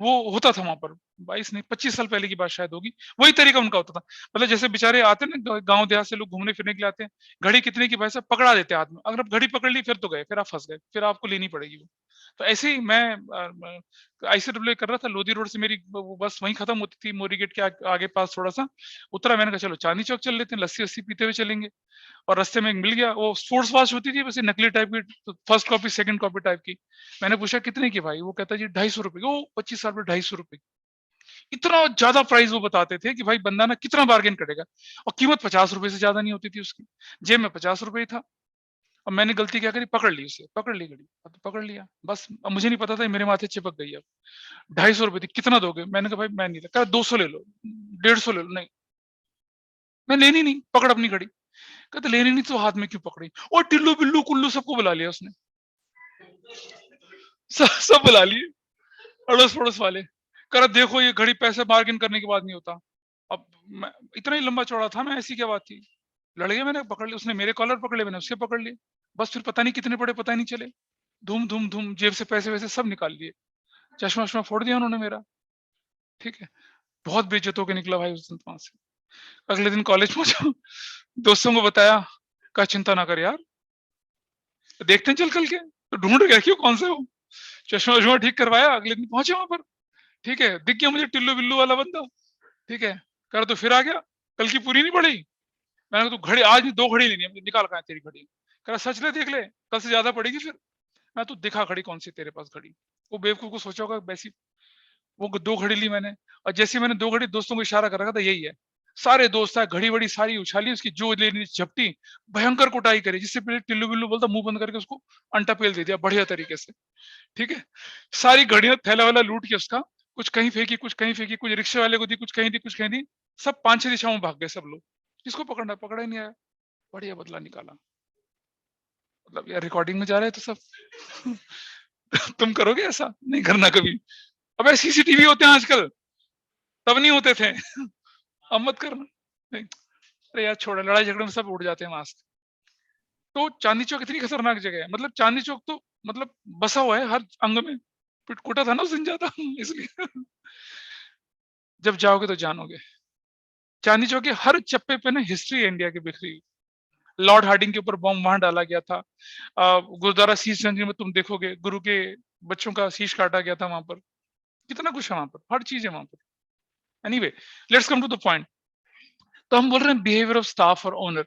[SPEAKER 1] वो होता था वहां पर, 22 नहीं 25 साल पहले की बात शायद होगी। वही तरीका उनका होता था। मतलब जैसे बेचारे आते हैं ना गांव देहात से लोग घूमने फिरने के लिए आते हैं, घड़ी कितने की भाई साहब पकड़ा देते हैं हाथ में, अगर आप घड़ी पकड़ ली फिर तो गए, फिर आप फंस गए, फिर आपको लेनी पड़ेगी वो। तो ऐसे ही मैं आईसीडब्ल्यू कर रहा था, लोधी रोड से मेरी वो बस वहीं खत्म होती थी, मोरी गेट के आगे पास थोड़ा सा उतरा। मैंने कहा चलो चांदनी चौक चल लेते हैं, लस्सी वस्सी पीते हुए चलेंगे। और रास्ते में एक मिल गया, वो स्पोर्ट्स वॉच होती थी वैसे नकली टाइप की, first copy second copy type की। मैंने पूछा कितने की भाई, वो कहता जी 250 रुपए की। वो 25 साल में 250 रुपए। इतना ज्यादा प्राइस वो बताते थे कि भाई बंदा ना कितना बार्गेन करेगा। और कीमत 50 रुपए से ज्यादा नहीं होती थी उसकी। जेब में 50 रुपए ही था। अब मैंने गलती क्या करी, पकड़ ली उसे, पकड़ ली घड़ी, अब तो पकड़ लिया बस। अब मुझे नहीं पता था मेरे माथे चिपक गई। अब 250 रुपए थी, कितना दोगे? मैंने कहा भाई मैं नहीं, कहा 200 ले लो, 150 ले लो। नहीं, मैं लेनी नहीं, पकड़ अपनी घड़ी। कहते लेनी नहीं तो हाथ में क्यों पकड़ी? और टिल्लू बिल्लू कुल्लू सबको बुला लिया उसने, सब बुला लिए, अड़ोस पड़ोस वाले। कह रहा देखो ये घड़ी पैसे बार्गेन करने के बाद नहीं होता। अब मैं इतना ही लंबा चौड़ा था मैं, ऐसी क्या बात थी। लड़ गया, मैंने पकड़ लिया, उसने मेरे कॉलर पकड़ लिए, मैंने उसके पकड़ लिए। बस फिर पता नहीं कितने पड़े, पता ही नहीं चले। धूम धूम धूम जेब से पैसे वैसे सब निकाल लिए। चश्मा वश्मा फोड़ दिया उन्होंने मेरा। ठीक है, बहुत बेइज्जत होकर निकला भाई उस दिन वहां से। अगले दिन कॉलेज पहुंचा, दोस्तों को बताया, कहा चिंता ना कर यार, देखते हैं चल कल के। तो ढूंढ गया क्यों कौन से हो। चश्मा वश्मा ठीक करवाया, अगले दिन पहुंचे वहां पर। ठीक है, दिख गया मुझे टिल्लू बिल्लू वाला बंदा। ठीक है, कर तो फिर आ गया, कल की पूरी नहीं पड़ी। मैंने कहा तू घड़ी आज नहीं, 2 घड़ी लेनी है मुझे, निकाल कहा है तेरी घड़ी। कह रहा सच ले देख ले, कल से ज्यादा पड़ेगी फिर। मैं तो दिखा घड़ी कौन सी तेरे पास घड़ी। वो बेवकूफ को सोचा होगा वैसी। वो 2 घड़ी ली मैंने, और जैसे मैंने 2 घड़ी दोस्तों को इशारा कर रखा था यही है। सारे दोस्त आए, घड़ी वड़ी सारी उछाली, उसकी जो लेनी झपटी, भयंकर कुटाई करी, जिससे पहले टिल्लू बिल्लू बोलता मुंह बंद करके उसको अंटा पेल दे दिया बढ़िया तरीके से। ठीक है, सारी घड़ियां थैला वाला लूट के उसका, कुछ कहीं फेंकी, कुछ कहीं फेंकी, कुछ रिक्शे वाले को दी, कुछ कहीं दी, कुछ कहीं दी। सब 5-6 दिशाओं में भाग गए सब लोग। किसको पकड़ना, पकड़ा ही नहीं आया। बढ़िया बदला निकाला। मतलब यार रिकॉर्डिंग में जा रहे हैं तो सब तुम करोगे ऐसा? नहीं करना कभी। अबे सीसीटीवी होते हैं आजकल, तब नहीं होते थे। अब मत करना। नहीं, अरे यार छोड़, लड़ाई झगड़े में सब उड़ जाते हैं मास्क। तो चांदनी चौक इतनी खतरनाक जगह है, मतलब चांदनी चौक तो मतलब बसा हुआ है हर अंग में। पिटकुटा था ना उस दिन ज्यादा इसलिए। जब जाओगे तो जानोगे। चांदनी चौक के हर चप्पे पे ना हिस्ट्री है इंडिया की बिखरी हुई। लॉर्ड हार्डिंग के ऊपर बॉम्ब वहां डाला गया था। गुरुद्वारा शीश गंज में तुम देखोगे, गुरु के बच्चों का शीश काटा गया था वहां पर। कितना कुछ है वहां पर, हर चीज है वहां पर। Anyway, let's come to the point. तो हम बोल रहे हैं बिहेवियर ऑफ स्टाफ और ओनर।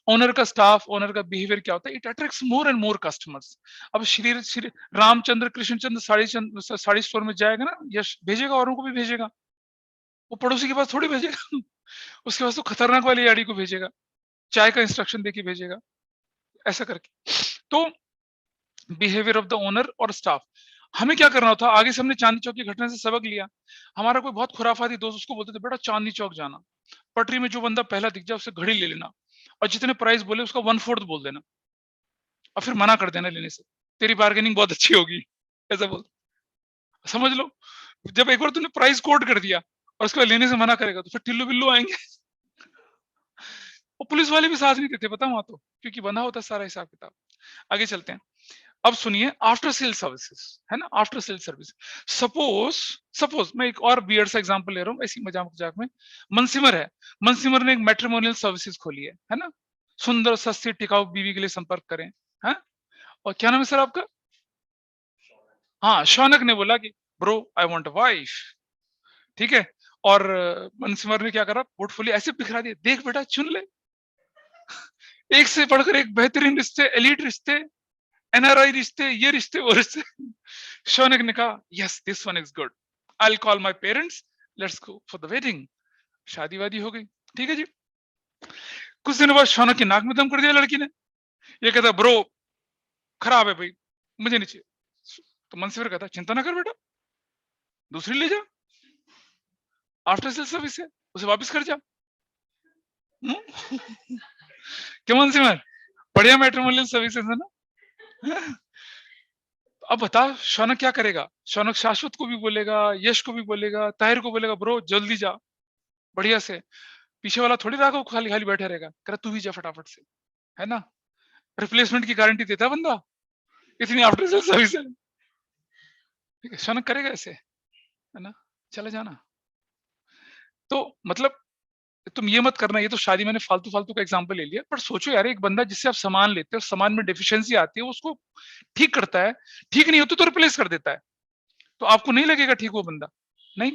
[SPEAKER 1] ओनर का स्टाफ, ओनर का बिहेवियर क्या होता है, it attracts more and more customers. अब श्री रामचंद्र कृष्णचंद्र साड़ी स्टोर में जाएगा ना, यश भेजेगा, औरों को भी भेजेगा। वो पड़ोसी के पास थोड़ी भेजेगा। उसके पास तो खतरनाक वाली आड़ी को भेजेगा, चाय का इंस्ट्रक्शन देके भेजेगा, ऐसा करके। तो बिहेवियर ऑफ द ओनर और स्टाफ। हमें क्या करना था, आगे से हमने चांदनी चौक की घटना से सबक लिया। हमारा कोई बहुत खुराफाती दोस्त, उसको बोलते थे बेटा चांदनी चौक जाना, पटरी में जो बंदा पहला दिख जाए उससे घड़ी ले लेना, और जितने प्राइस बोले उसका 1/4 बोल देना, और फिर मना कर देना लेने से, तेरी बार्गेनिंग बहुत अच्छी होगी, ऐसा बोल। समझ लो, जब एक बार तूने प्राइस कोट कर दिया और उसके बाद लेने से मना करेगा तो फिर टिल्लू बिल्लू आएंगे। और पुलिस वाले भी साथ नहीं देते पता वहां तो, क्योंकि बंधा होता है सारा हिसाब किताब। आगे चलते हैं। अब सुनिए, आफ्टर सेल सर्विसेज है ना, after sale service. Suppose suppose मैं एक और बियर्ड सा एग्जांपल ले रहा हूँ, ऐसी मजाक मजाक में। मनसिमर है, मनसिमर ने एक मैट्रिमोनियल सर्विसेज खोली है ना। सुंदर सस्ती टिकाऊ बीवी के लिए संपर्क करें। है, और क्या नाम है सर आपका? हाँ, शौनक ने बोला कि bro I want a wife. ठीक है, और मनसिमर ने क्या करा, पोर्टफोलियो ऐसे बिखरा दिया, देख बेटा चुन ले, एक से बढ़कर एक बेहतरीन रिश्ते, एलीट रिश्ते, एनआरआई रिश्ते, ये रिश्ते, वो रिश्ते। शौनक ने कहा yes this one is good, I will call my parents, let's go for the wedding. शादी वादी हो गई, ठीक है जी। कुछ दिनों बाद शौनक की नाक में दम कर दिया लड़की ने। ये कहता ब्रो खराब है भाई, मुझे नहीं चाहिए। तो मनसिवर कहता चिंता ना कर बेटा, दूसरी ले जा, आफ्टर सेल सर्विस है, उसे वापस कर जा। क्यों मनसिवर, बढ़िया मैट्रिमोनियल सर्विसेज है ना। अब बता शौनक क्या करेगा? शौनक शाश्वत को भी बोलेगा, यश को भी बोलेगा, ताहिर को बोलेगा ब्रो जल्दी जा, बढ़िया से। पीछे वाला थोड़ी राघव खाली खाली बैठे रहेगा, कह तू भी जा फटाफट से, है ना। रिप्लेसमेंट की गारंटी देता बंदा, इतनी आफ्टर सेल सर्विस है। ठीक है, शौनक करेगा ऐसे, है ना, चले जाना। तो मतलब तुम ये मत करना, ये तो शादी मैंने फालतू फालतू का एग्जांपल ले लिया, पर सोचो यार एक बंदा जिससे आप सामान लेते हो, सामान में डेफिशिएंसी आती है, उसको ठीक करता है, ठीक नहीं होती तो रिप्लेस कर देता है, तो आपको नहीं लगेगा ठीक वो बंदा? नहीं।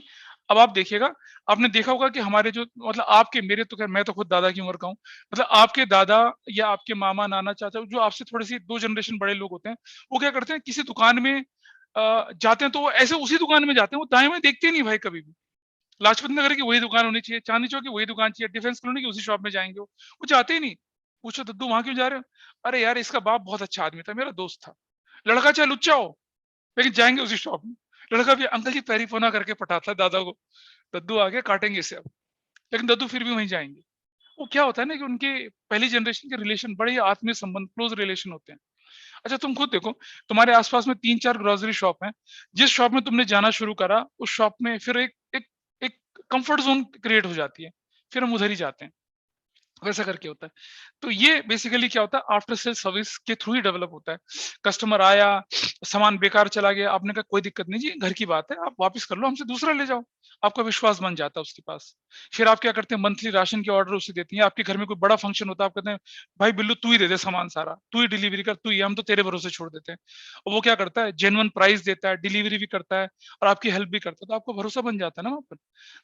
[SPEAKER 1] अब आप देखिएगा, आपने देखा होगा कि हमारे जो मतलब आपके, मेरे तो खैर मैं तो खुद दादा की उम्र का हूँ, मतलब आपके दादा या आपके मामा नाना चाचा जो आपसे थोड़ी सी 2 जनरेशन बड़े लोग होते हैं, वो क्या करते हैं किसी दुकान में जाते हैं तो वो ऐसे उसी दुकान में जाते हैं, वो दाएं बाएं देखते ही नहीं भाई कभी भी। लाजपत नगर की वही दुकान होनी चाहिए, चांदनी चौक की वही दुकान चाहिए, डिफेंस कॉलोनी की उसी शॉप में जाएंगे वो जाते ही नहीं। पूछो दद्दू वहां क्यों जा रहे हो? अरे यार इसका बाप बहुत अच्छा आदमी था, मेरा दोस्त था। लड़का चाहे लुच्चा हो, लेकिन जाएंगे उसी शॉप में। लड़का भी अंकल जी पैरी पोना करके पटाता है दादा को, दद्दू आ गया काटेंगे इसे अब, लेकिन दद्दू फिर भी वहीं जाएंगे। वो क्या होता है ना कि उनके पहली जनरेशन के रिलेशन बड़े ही आत्मीय संबंध, क्लोज रिलेशन होते हैं। अच्छा तुम खुद देखो, तुम्हारे आसपास में 3-4 ग्रोसरी शॉप हैं, जिस शॉप में तुमने जाना शुरू करा उस शॉप में फिर एक एक कंफर्ट जोन क्रिएट हो जाती है, फिर हम उधर ही जाते हैं, वैसा करके होता है। तो ये बेसिकली क्या होता है, आफ्टर सेल सर्विस के थ्रू ही डेवलप होता है। कस्टमर आया, सामान बेकार चला गया, आपने कहा कोई दिक्कत नहीं जी, घर की बात है, आप वापस कर लो, हमसे दूसरा ले जाओ। आपका विश्वास बन जाता है उसके पास। फिर आप क्या करते हैं, मंथली राशन के ऑर्डर उसे देती हैं। आपके घर में कोई बड़ा फंक्शन होता है, आप कहते हैं भाई बिल्लू तू ही दे दे सामान सारा, तू ही डिलीवरी कर, तू ही, हम तो तेरे भरोसे छोड़ देते हैं। और वो क्या करता है, जेन्युइन प्राइस देता है, डिलीवरी भी करता है और आपकी हेल्प भी करता है, तो आपको भरोसा बन जाता है ना वहाँ पर।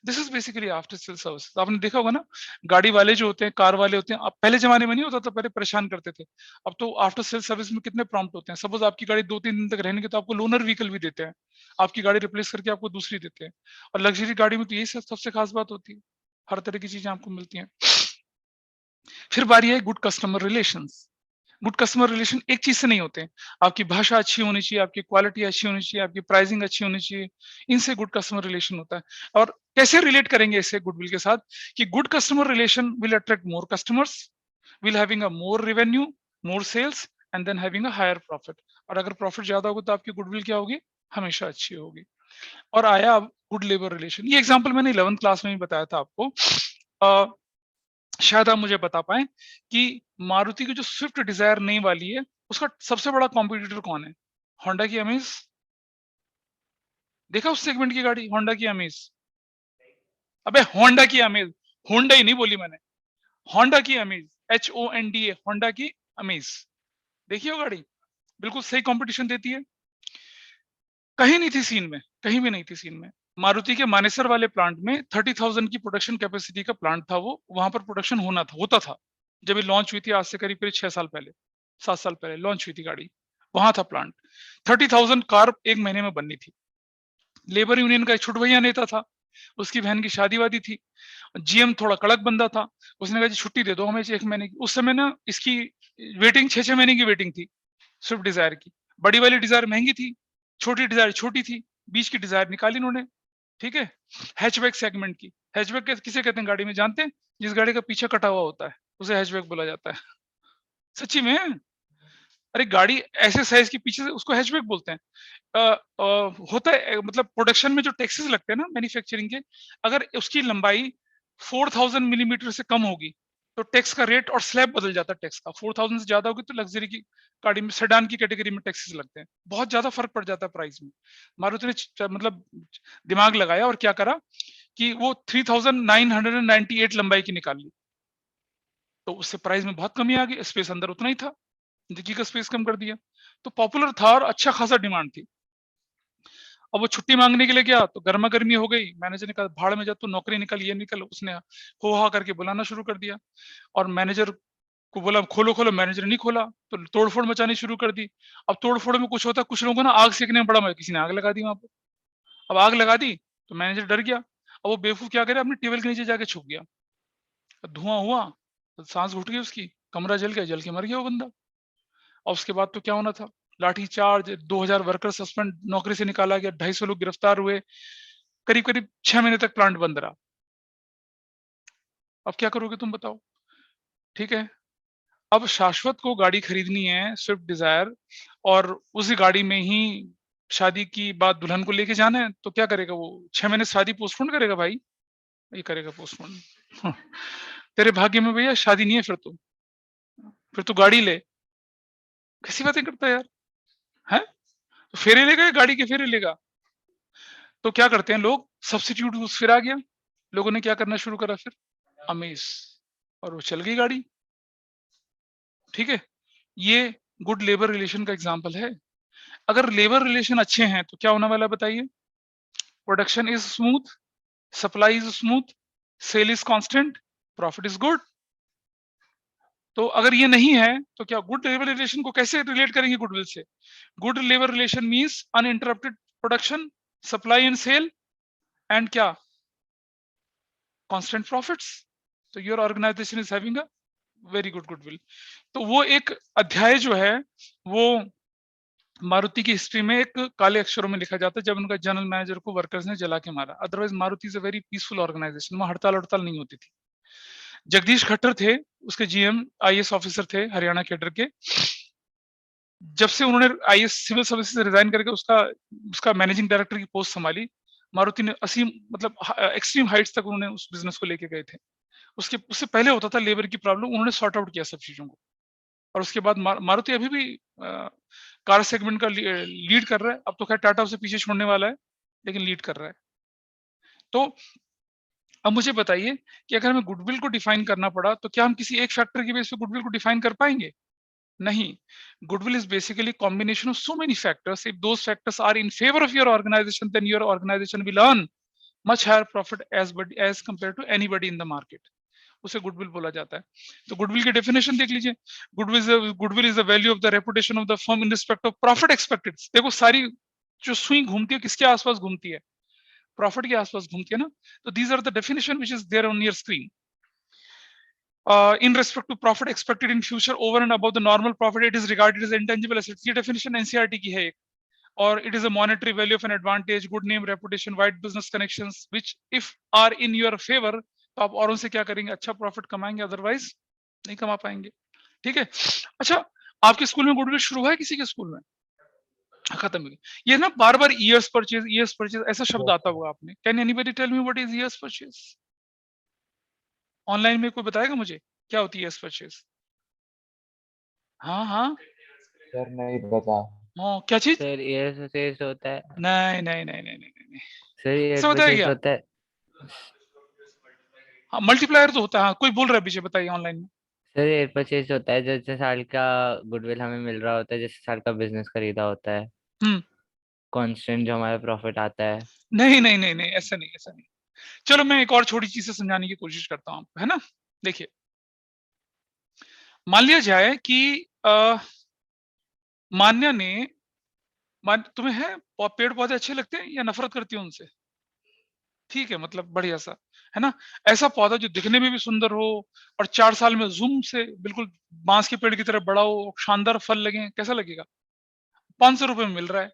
[SPEAKER 1] This is basically after sale service. आपने देखा होगा ना, गाड़ी वाले जो होते हैं, कार वाले होते हैं, अब पहले जमाने में नहीं होता था, पहले परेशान करते थे। अब तो आफ्टर सेल सर्विस में कितने प्रॉम्प्ट होते हैं। सपोज आपकी गाड़ी 2-3 दिन तक रहने के तो आपको लोनर व्हीकल भी देते हैं, आपकी गाड़ी रिप्लेस करके आपको दूसरी देते हैं। और लग्जरी गाड़ी में तो यही सबसे खास बात होती है, हर तरह की चीजें आपको मिलती हैं। फिर बारी है good customer relations. Good customer relation एक चीज से नहीं होते हैं, आपकी भाषा अच्छी होनी चाहिए, आपकी क्वालिटी अच्छी होनी चाहिए, आपकी प्राइसिंग अच्छी होनी चाहिए, इनसे गुड कस्टमर रिलेशन होता है। और कैसे रिलेट करेंगे इसे गुडविल के साथ, कि good customer relation will attract more customers, will having a more revenue, more sales and then having a higher profit. और अगर प्रॉफिट ज्यादा होगा तो आपकी गुडविल क्या होगी, हमेशा अच्छी होगी। और आया अब गुड लेबर रिलेशन, ये एग्जाम्पल मैंने 11th क्लास में ही बताया था आपको। शायद आप मुझे बता पाएं कि मारुति की जो स्विफ्ट डिजायर नई वाली है, उसका सबसे बड़ा कॉम्पिटिटर कौन है? होंडा की अमेज। देखा उस सेगमेंट की गाड़ी, होंडा की अमेज। अबे होंडा की अमेज, होंडा ही नहीं बोली मैंने, होंडा की अमेज, HONDA, होंडा की अमेज। देखिए वो गाड़ी बिल्कुल सही कंपटीशन देती है। कहीं नहीं थी सीन में, कहीं भी नहीं थी सीन में। मारुति के मानेसर वाले प्लांट में 30,000 की प्रोडक्शन कैपेसिटी का प्लांट था, वो वहां पर प्रोडक्शन होता था जब ये लॉन्च हुई थी, आज से करीब करीब 6 साल पहले, 7 साल पहले लॉन्च हुई थी गाड़ी। वहां था प्लांट, 30,000 कार एक महीने में बननी थी। लेबर यूनियन का एक छुट भैया नेता था, उसकी बहन की शादी वादी थी। GM थोड़ा कड़क बंदा था, उसने कहा जी छुट्टी दे दो हमें 1 महीने की। उस समय ना इसकी वेटिंग 6-6 महीने की वेटिंग थी स्विफ्ट डिजायर की। बड़ी वाली डिजायर महंगी थी, छोटी डिजायर छोटी थी, बीच की डिजायर निकाली इन्होंने। ठीक है, हैचबैक सेगमेंट की। हैचबैक किसे कहते हैं गाड़ी में, जानते हैं? जिस गाड़ी का पीछे कटा हुआ होता है उसे हैचबैक बोला जाता है। सच्ची में, अरे गाड़ी ऐसे साइज के पीछे से उसको हैचबैक बोलते हैं। होता है मतलब प्रोडक्शन में जो टैक्सेस लगते हैं ना मैन्युफैक्चरिंग के, अगर उसकी लंबाई 4000 मिलीमीटर से कम होगी तो टैक्स का रेट और स्लैब बदल जाता है टैक्स का। 4000 से ज्यादा होगी तो लग्जरी की गाड़ी में, सेडान की कैटेगरी में टैक्सेस लगते हैं, बहुत ज्यादा फर्क पड़ जाता है प्राइस में। मारुति ने मतलब दिमाग लगाया और क्या करा कि वो 3998 लंबाई की निकाल ली, तो उससे प्राइस में बहुत कमी आ गई, स्पेस अंदर उतना ही था, डिक्की का स्पेस कम कर दिया, तो पॉपुलर था और अच्छा खासा डिमांड थी। अब वो छुट्टी मांगने के लिए गया तो गर्मा गर्मी हो गई, मैनेजर ने कहा भाड़ में जा, तू नौकरी निकल, ये निकल। उसने हो हा करके बुलाना शुरू कर दिया और मैनेजर को बोला खोलो खोलो, मैनेजर नहीं खोला तो तोड़फोड़ मचानी शुरू कर दी। अब तोड़फोड़ में कुछ होता, कुछ लोगों को ना आग सेकने में बड़ा मजा, किसी ने आग लगा दी वहां पर। अब आग लगा दी तो मैनेजर डर गया। अब वो बेवकूफ क्या करे, अपने टेबल के नीचे जाके छुप गया। धुआं हुआ तो सांस घुट गई उसकी, कमरा जल गया, जल के मर गया वो बंदा। और उसके बाद तो क्या होना था, लाठी चार्ज, 2000 वर्कर सस्पेंड, नौकरी से निकाला गया, 250 लोग गिरफ्तार हुए, करीब करीब 6 महीने तक प्लांट बंद रहा। अब क्या करोगे तुम बताओ? ठीक है, अब शाश्वत को गाड़ी खरीदनी है स्विफ्ट डिजायर, और उसी गाड़ी में ही शादी की बात दुल्हन को लेके जाना है, तो क्या करेगा वो? 6 महीने शादी पोस्टपोन करेगा भाई? ये करेगा पोस्टपोन। तेरे भाग्य में भैया शादी नहीं है, फिर तू गाड़ी ले। कैसी बातें करता है यार, है? तो फेरे लेगा या गाड़ी के फेरे लेगा? तो क्या करते हैं लोग, सब्स्टिट्यूट फिर आ गया, लोगों ने क्या करना शुरू करा फिर, अमेज, और वो चल गई गाड़ी। ठीक है, ये गुड लेबर रिलेशन का एग्जांपल है। अगर लेबर रिलेशन अच्छे हैं तो क्या होने वाला है बताइए? Production is smooth, supply is smooth, sale is constant, profit is good. तो अगर ये नहीं है तो क्या गुड लेबर रिलेशन को कैसे रिलेट करेंगे गुडविल से? Good labour relation means uninterrupted production, supply and sale, and क्या, कांस्टेंट प्रॉफिट्स। तो your organisation is having a very good goodwill. तो वो एक अध्याय जो है वो मारुति की हिस्ट्री में एक काले अक्षरों में लिखा जाता है, जब उनका जनरल मैनेजर को वर्कर्स ने जला के मारा। Otherwise Maruti is a very peaceful organisation, वहां हड़ताल हड़ताल नहीं होती थी। जगदीश खट्टर थे उसके जीएम, आईएएस ऑफिसर थे हरियाणा कैडर के। जब से उन्होंने आईएएस सिविल सर्विस से रिजाइन करके उसका उसका मैनेजिंग डायरेक्टर की पोस्ट संभाली, मारुति ने असीम मतलब एक्सट्रीम हाइट्स तक उन्होंने उस बिजनेस को लेके गए थे। उससे पहले होता था लेबर की प्रॉब्लम, उन्होंने सॉर्ट आउट किया सब चीजों को। और उसके बाद मारुति अभी भी कार सेगमेंट का लीड कर रहा है। अब तो खैर टाटा उसे पीछे छोड़ने वाला है, लेकिन लीड कर रहा है। तो अब मुझे बताइए कि अगर हमें गुडविल को डिफाइन करना पड़ा तो क्या हम किसी एक फैक्टर के बेस पे गुडविल को डिफाइन कर पाएंगे? नहीं। Goodwill is basically combination of so many factors. If those factors are in favor of your organization, then your organization will earn much higher profit as compared to anybody in the market. उसे goodwill बोला जाता है। तो goodwill की definition देख लीजिए। Goodwill is the value of the reputation of the firm in respect of profit expected. देखो सारी जो सुई घूमती है किसके आसपास घूमती है? प्रॉफिट के आसपास घूमती है ना। तो these are the definition which is there on your screen. In respect to profit expected in future over and above the normal profit, it is regarded as intangible assets. ये definition NCERT की है एक। और it is a monetary value of an advantage, good name, reputation, wide business connections, which if are in your favor, तो आप औरों से क्या करेंगे, अच्छा प्रॉफिट कमाएंगे, अदरवाइज नहीं कमा पाएंगे। ठीक है। अच्छा, आपके स्कूल में गुडविल शुरू हुआ है किसी के स्कूल में? खत्म हो गया। ये ना बार बार ईयर्स परचेज ऐसा शब्द आता होगा आपने। Can anybody tell me what is years purchase? Online में कोई बताएगा मुझे क्या होती है ईयर्स परचेज? हाँ हाँ,
[SPEAKER 2] सर नहीं पता।
[SPEAKER 1] हाँ क्या चीज?
[SPEAKER 3] सर ईयर परचेज होता है।
[SPEAKER 1] नहीं नहीं नहीं नहीं नहीं नहीं,
[SPEAKER 3] सर ईयर
[SPEAKER 1] ऐसा बताया
[SPEAKER 3] परचेज
[SPEAKER 1] क्या?
[SPEAKER 3] होता है।
[SPEAKER 1] हाँ मल्टीप्लायर तो होता है। हाँ कोई बोल रहा है पीछे, बताइए ऑनलाइन में।
[SPEAKER 3] सर ईयर परचेज होता है जैसे साल का गुडविल हमें मिल रहा होता है, जैसे साल का बिजनेस खरीदा होता है,
[SPEAKER 1] हम्म।
[SPEAKER 3] कांस्टेंट जो हमारा प्रॉफिट आता है।
[SPEAKER 1] नहीं नहीं नहीं नहीं, ऐसा नहीं, ऐसा नहीं। चलो मैं एक और छोटी चीज से समझाने की कोशिश करता हूँ आपको, है ना। देखिए, मान लिया जाए कि मान्या ने तुम्हें है पेड़ पौधे अच्छे लगते हैं या नफरत करती हो उनसे? ठीक है, मतलब बढ़िया सा, है ना। ऐसा पौधा जो दिखने में भी सुंदर हो और 4 साल में जूम से बिल्कुल बांस के पेड़ की तरह बड़ा हो, शानदार फल लगे, कैसा लगेगा? 500 रुपए में मिल रहा है।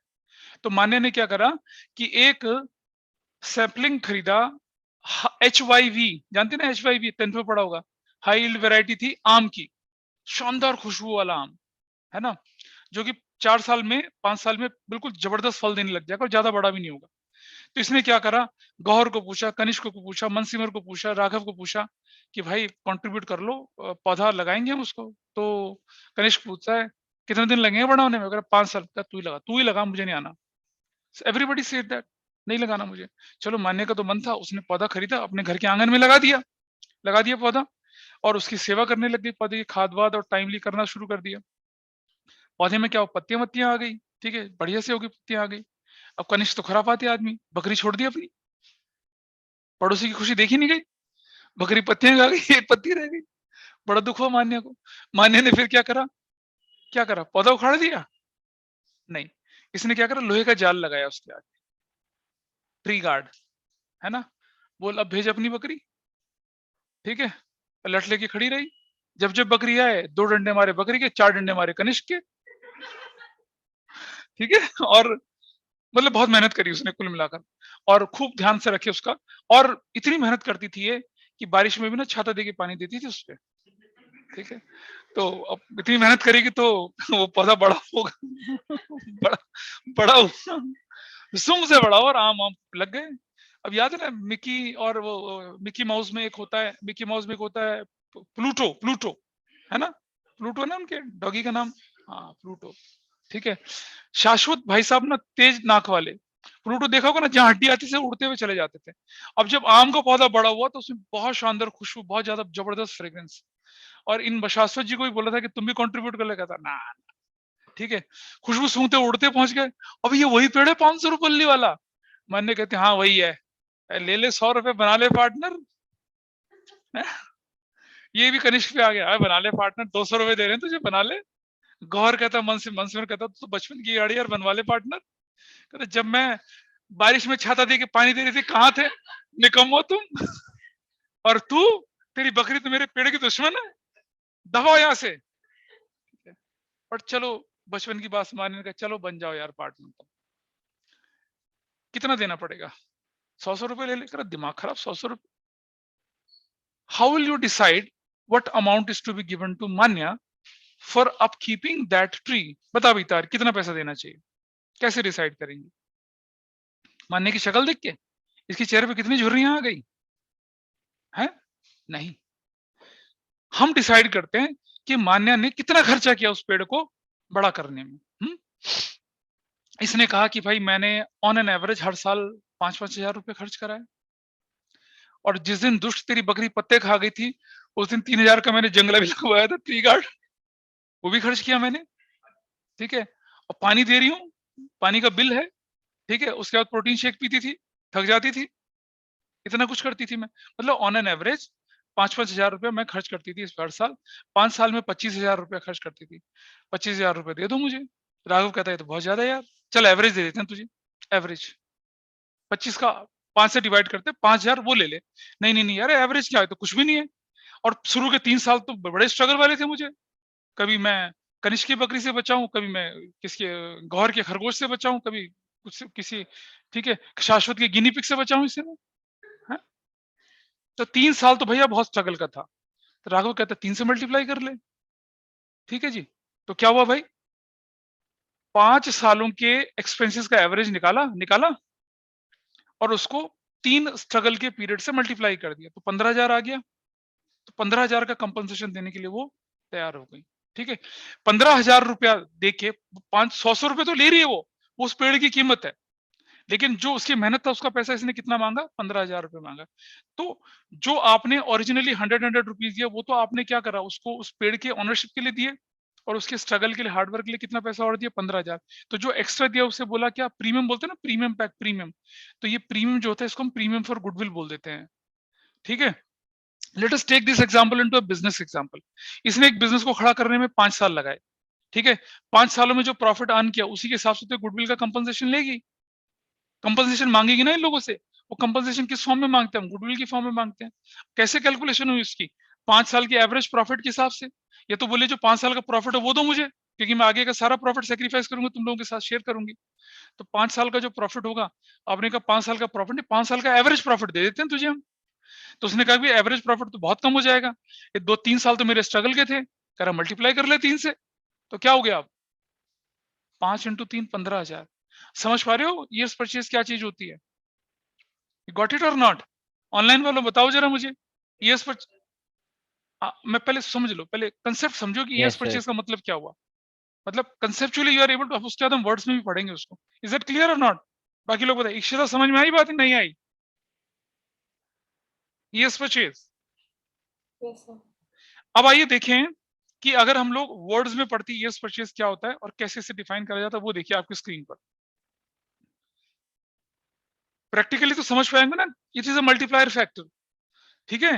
[SPEAKER 1] तो मान्या ने क्या करा कि एक सैपलिंग खरीदा, HYV, जानते ना HYV, 10th में पढ़ा होगा। हाई यील्ड वेराइटी थी आम की, शानदार खुशबू वाला आम, है ना, जो कि 4 साल में 5 साल में बिल्कुल जबरदस्त फल देने लग जाएगा और ज्यादा बड़ा भी नहीं होगा। तो इसने क्या करा, गौहर को पूछा, कनिष्क को पूछा, मनसिमर को पूछा, राघव को पूछा कि भाई कंट्रीब्यूट कर लो, पौधा लगाएंगे हम उसको। तो कनिष्क पूछता है कितने दिन लगेंगे बड़ा होने में? अगर 5 साल का, तू ही लगा, मुझे नहीं आना। एवरीबडी सेड दैट, नहीं लगाना मुझे। चलो मान्य का तो मन था, उसने पौधा खरीदा, अपने घर के आंगन में लगा दिया पौधा, और उसकी सेवा करने लग गई, पौधे की खाद वाद और टाइमली करना शुरू कर दिया। पौधे में क्या, पत्तियां आ गई, ठीक है, बढ़िया से होगी, पत्तियां आ गई। अब कनिष्क तो खुरापाती आदमी, बकरी छोड़ दी अपनी, पड़ोसी की खुशी देखी नहीं गई, बकरी पत्तियां खा गई, एक पत्ती रह गई। बड़ा दुख हुआ मान्या को। मान्या ने फिर क्या करा, पौधा उखाड़ दिया? नहीं, इसने क्या करा, लोहे का जाल लगाया उसके आगे, ट्री गार्ड, है ना। बोल अब भेज अपनी बकरी, ठीक है। लठ लेके खड़ी रही, जब जब बकरी आए 2 डंडे मारे बकरी के, 4 डंडे मारे कनिष्क के, ठीक है। और मतलब बहुत मेहनत करी उसने कुल मिलाकर, और खूब ध्यान से रखे उसका। और इतनी मेहनत करती थी ये कि बारिश में भी ना छाता देके पानी देती थी उसपे, ठीक है। तो अब इतनी मेहनत करेगी तो वो पौधा बड़ा होगा, बड़ा बड़ा होगा, सुम से बड़ा, और आम आम लग गए। अब याद है ना मिकी, और वो मिकी माउस में एक होता है, मिकी माउस में एक होता है प्लूटो, प्लूटो, है ना, प्लूटो ना उनके डॉगी का नाम, हाँ प्लूटो, ठीक है। शाश्वत भाई साहब ना तेज नाक वाले, प्लूटो देखा होगा ना, जहाँ हड्डी आती थी उड़ते हुए चले जाते थे। अब जब आम का पौधा बड़ा हुआ तो उसमें बहुत शानदार खुशबू, बहुत ज्यादा जबरदस्त फ्रेग्रेंस, और इन शाश्वत जी को भी बोला था कि तुम भी कंट्रीब्यूट कर लेगा था ना, ठीक है। खुशबू सूंघते उड़ते पहुंच गए। अब ये वही पेड़ है 500 रुपये वाला। मान्य कहते हाँ वही है, ले ले 100 रुपए, बना ले पार्टनर। ये भी कनिष्क पे आ गया, बना ले पार्टनर, 200 रुपए दे रहे हैं तुझे, बना ले। गौर कहता मन से कहता तो बचपन की गाड़ी यार, बनवा ले पार्टनर। कहता जब मैं बारिश में छाता दे के पानी दे रही थी कहाँ थे, निकम्मो तुम, और तू, तेरी बकरी तो मेरे पेड़ की दुश्मन है, दबाओ यहाँ से। और चलो बचपन की बात मानने का, चलो बन जाओ यार पार्टनर। तो कितना देना पड़ेगा, 100 रुपए ले लेकर, दिमाग खराब, 100 रुपए। How will you decide what amount is to be given to Manya for upkeeping that tree? बता बेटा कितना पैसा देना चाहिए, कैसे डिसाइड करेंगे? मान्या की शक्ल देख के, इसके चेहरे पे कितनी झुर्रियां आ गई हैं? नहीं, हम डिसाइड करते हैं कि मान्या ने कितना खर्चा किया उस पेड़ को बड़ा करने में। इसने कहा कि भाई मैंने ऑन एन एवरेज हर साल 5-5 हजार रुपए खर्च करा है, और जिस दिन दुष्ट तेरी बकरी पत्ते खा गई थी उस दिन 3,000 का मैंने जंगला भी लगवाया था, ट्री गार्ड, वो भी खर्च किया मैंने, ठीक है। और पानी दे रही हूँ, पानी का बिल है, ठीक है। उसके बाद प्रोटीन शेक पीती थी, थक जाती थी, इतना कुछ करती थी मैं, मतलब ऑन एन एवरेज 5-5 हजार रुपया मैं खर्च करती थी इस हर साल। 5 साल में 25,000 रुपया खर्च करती थी। 25,000 रुपये दे दो मुझे। राघव कहता है तो बहुत ज्यादा यार, चल एवरेज दे देते हैं तुझे, एवरेज 25 का 5 से डिवाइड करते, 5,000 वो ले ले। नहीं नहीं नहीं यार, एवरेज क्या है, तो कुछ भी नहीं है। और शुरू के 3 साल तो बड़े स्ट्रगल वाले थे मुझे, कभी मैं कनिष्क की बकरी से बचाऊं, कभी मैं किसके गौर के खरगोश से बचाऊं, कभी कुछ किसी, ठीक है, शाश्वत के गिनी पिग से बचाऊं इसे मैं, है? तो 3 साल तो भैया बहुत स्ट्रगल का था। तो राघव कहता 3 से मल्टीप्लाई कर ले, ठीक है जी। तो क्या हुआ भाई, 5 सालों के एक्सपेंसेस का एवरेज निकाला निकाला, और उसको 3 स्ट्रगल के पीरियड से मल्टीप्लाई कर दिया, तो 15,000 आ गया। तो 15,000 का कंपनसेशन देने के लिए वो तैयार हो गई, ठीक है। 15,000 रुपया देके 500 रुपए तो ले रही है वो उस पेड़ की कीमत है, लेकिन जो उसकी मेहनत था उसका पैसा इसने कितना मांगा, 15,000 रुपए मांगा। तो जो आपने ओरिजिनली 100 रुपीज दिया, वो तो आपने क्या करा, उसको उस पेड़ के ओनरशिप के लिए दिए, और उसके स्ट्रगल के लिए, हार्डवर्क के लिए कितना पैसा और दिया, 15,000। तो जो एक्स्ट्रा दिया उसे बोला क्या, प्रीमियम बोलते हैं ना, प्रीमियम पैक, प्रीमियम। तो ये प्रीमियम जो होता है इसको हम प्रीमियम फॉर गुडविल बोल देते हैं, ठीक है। Let us take this example into a business example. इसने एक बिजनेस को खड़ा करने में 5 साल लगाए, ठीक है। 5 सालों में जो प्रॉफिट अर्न किया उसी के हिसाब से तो गुडविल का कंपनसेशन लेगी, कंपनसेशन मांगेगी ना इन लोगों से। वो कंपनसेशन किस फॉर्म में मांगते हैं, हम गुडविल की फॉर्म में मांगते हैं। कैसे कैलकुलेशन हुई उसकी, 5 साल की एवरेज प्रॉफिट के हिसाब से। ये तो बोले जो 5 साल का प्रॉफिट है वो दो मुझे, क्योंकि मैं आगे का सारा प्रॉफिट सेक्रीफाइस करूंगा, तुम लोगों के साथ शेयर करूंगी। तो 5 साल का जो प्रॉफिट होगा, आपने कहा 5 साल का प्रॉफिट नहीं, 5 साल का एवरेज प्रॉफिट दे देते हैं तुझे हम। तो उसने कहा कि एवरेज प्रॉफिट तो बहुत कम हो जाएगा, ये 2-3 साल तो मेरे स्ट्रगल के थे, कह रहा मल्टीप्लाई कर ले 3 से। तो क्या हो गया, अब 5 इंटू 3 15,000। समझ पा रहे हो ईयर्स परचेज क्या चीज होती है? गॉट इट और नॉट? ऑनलाइन वालों बताओ जरा मुझे, ईयर्स पर मैं पहले समझ लो, पहले कंसेप्ट समझो कि ईयर्स
[SPEAKER 3] यस सर।
[SPEAKER 1] परचेज का मतलब क्या हुआ। मतलब conceptually you are able to, उसके बाद हम वर्ड्स में भी पढ़ेंगे उसको। इज इट क्लियर और नॉट? बाकी लोग बताइए, इशिता समझ में आई बात, नहीं आई? Years purchase.
[SPEAKER 4] Yes sir.
[SPEAKER 1] अब आइए देखें कि अगर हम लोग वर्ड्स में पढ़ती ईयर्स परचेज क्या होता है और कैसे इसे डिफाइन करा जाता है, वो देखिए आपकी स्क्रीन पर। प्रैक्टिकली तो समझ पाएंगे ना, it is a multiplier factor. ठीक है,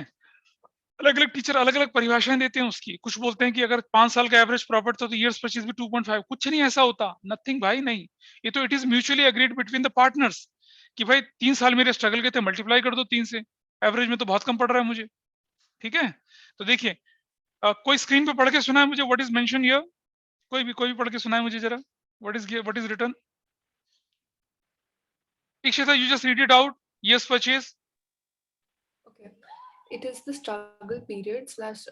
[SPEAKER 1] अलग अलग टीचर अलग अलग परिभाषाएं देते हैं उसकी। कुछ बोलते हैं कि अगर 5 साल का एवरेज प्रॉफिट था तो ईयर्स परचेज भी 2.5। कुछ नहीं ऐसा होता, नथिंग भाई, नहीं। ये तो it is mutually agreed between the partners कि भाई 3 साल मेरे स्ट्रगल के थे, मल्टीप्लाई कर दो 3 से, एवरेज में तो बहुत कम पड़ रहा है मुझे। ठीक है, तो देखिए कोई स्क्रीन पे पढ़ के सुना है मुझे व्हाट इज मेंशन हियर? कोई भी पढ़ के सुना है मुझे जरा, what is written? Ishita, you just read it out, years purchase.
[SPEAKER 4] Okay. It is the struggle period slash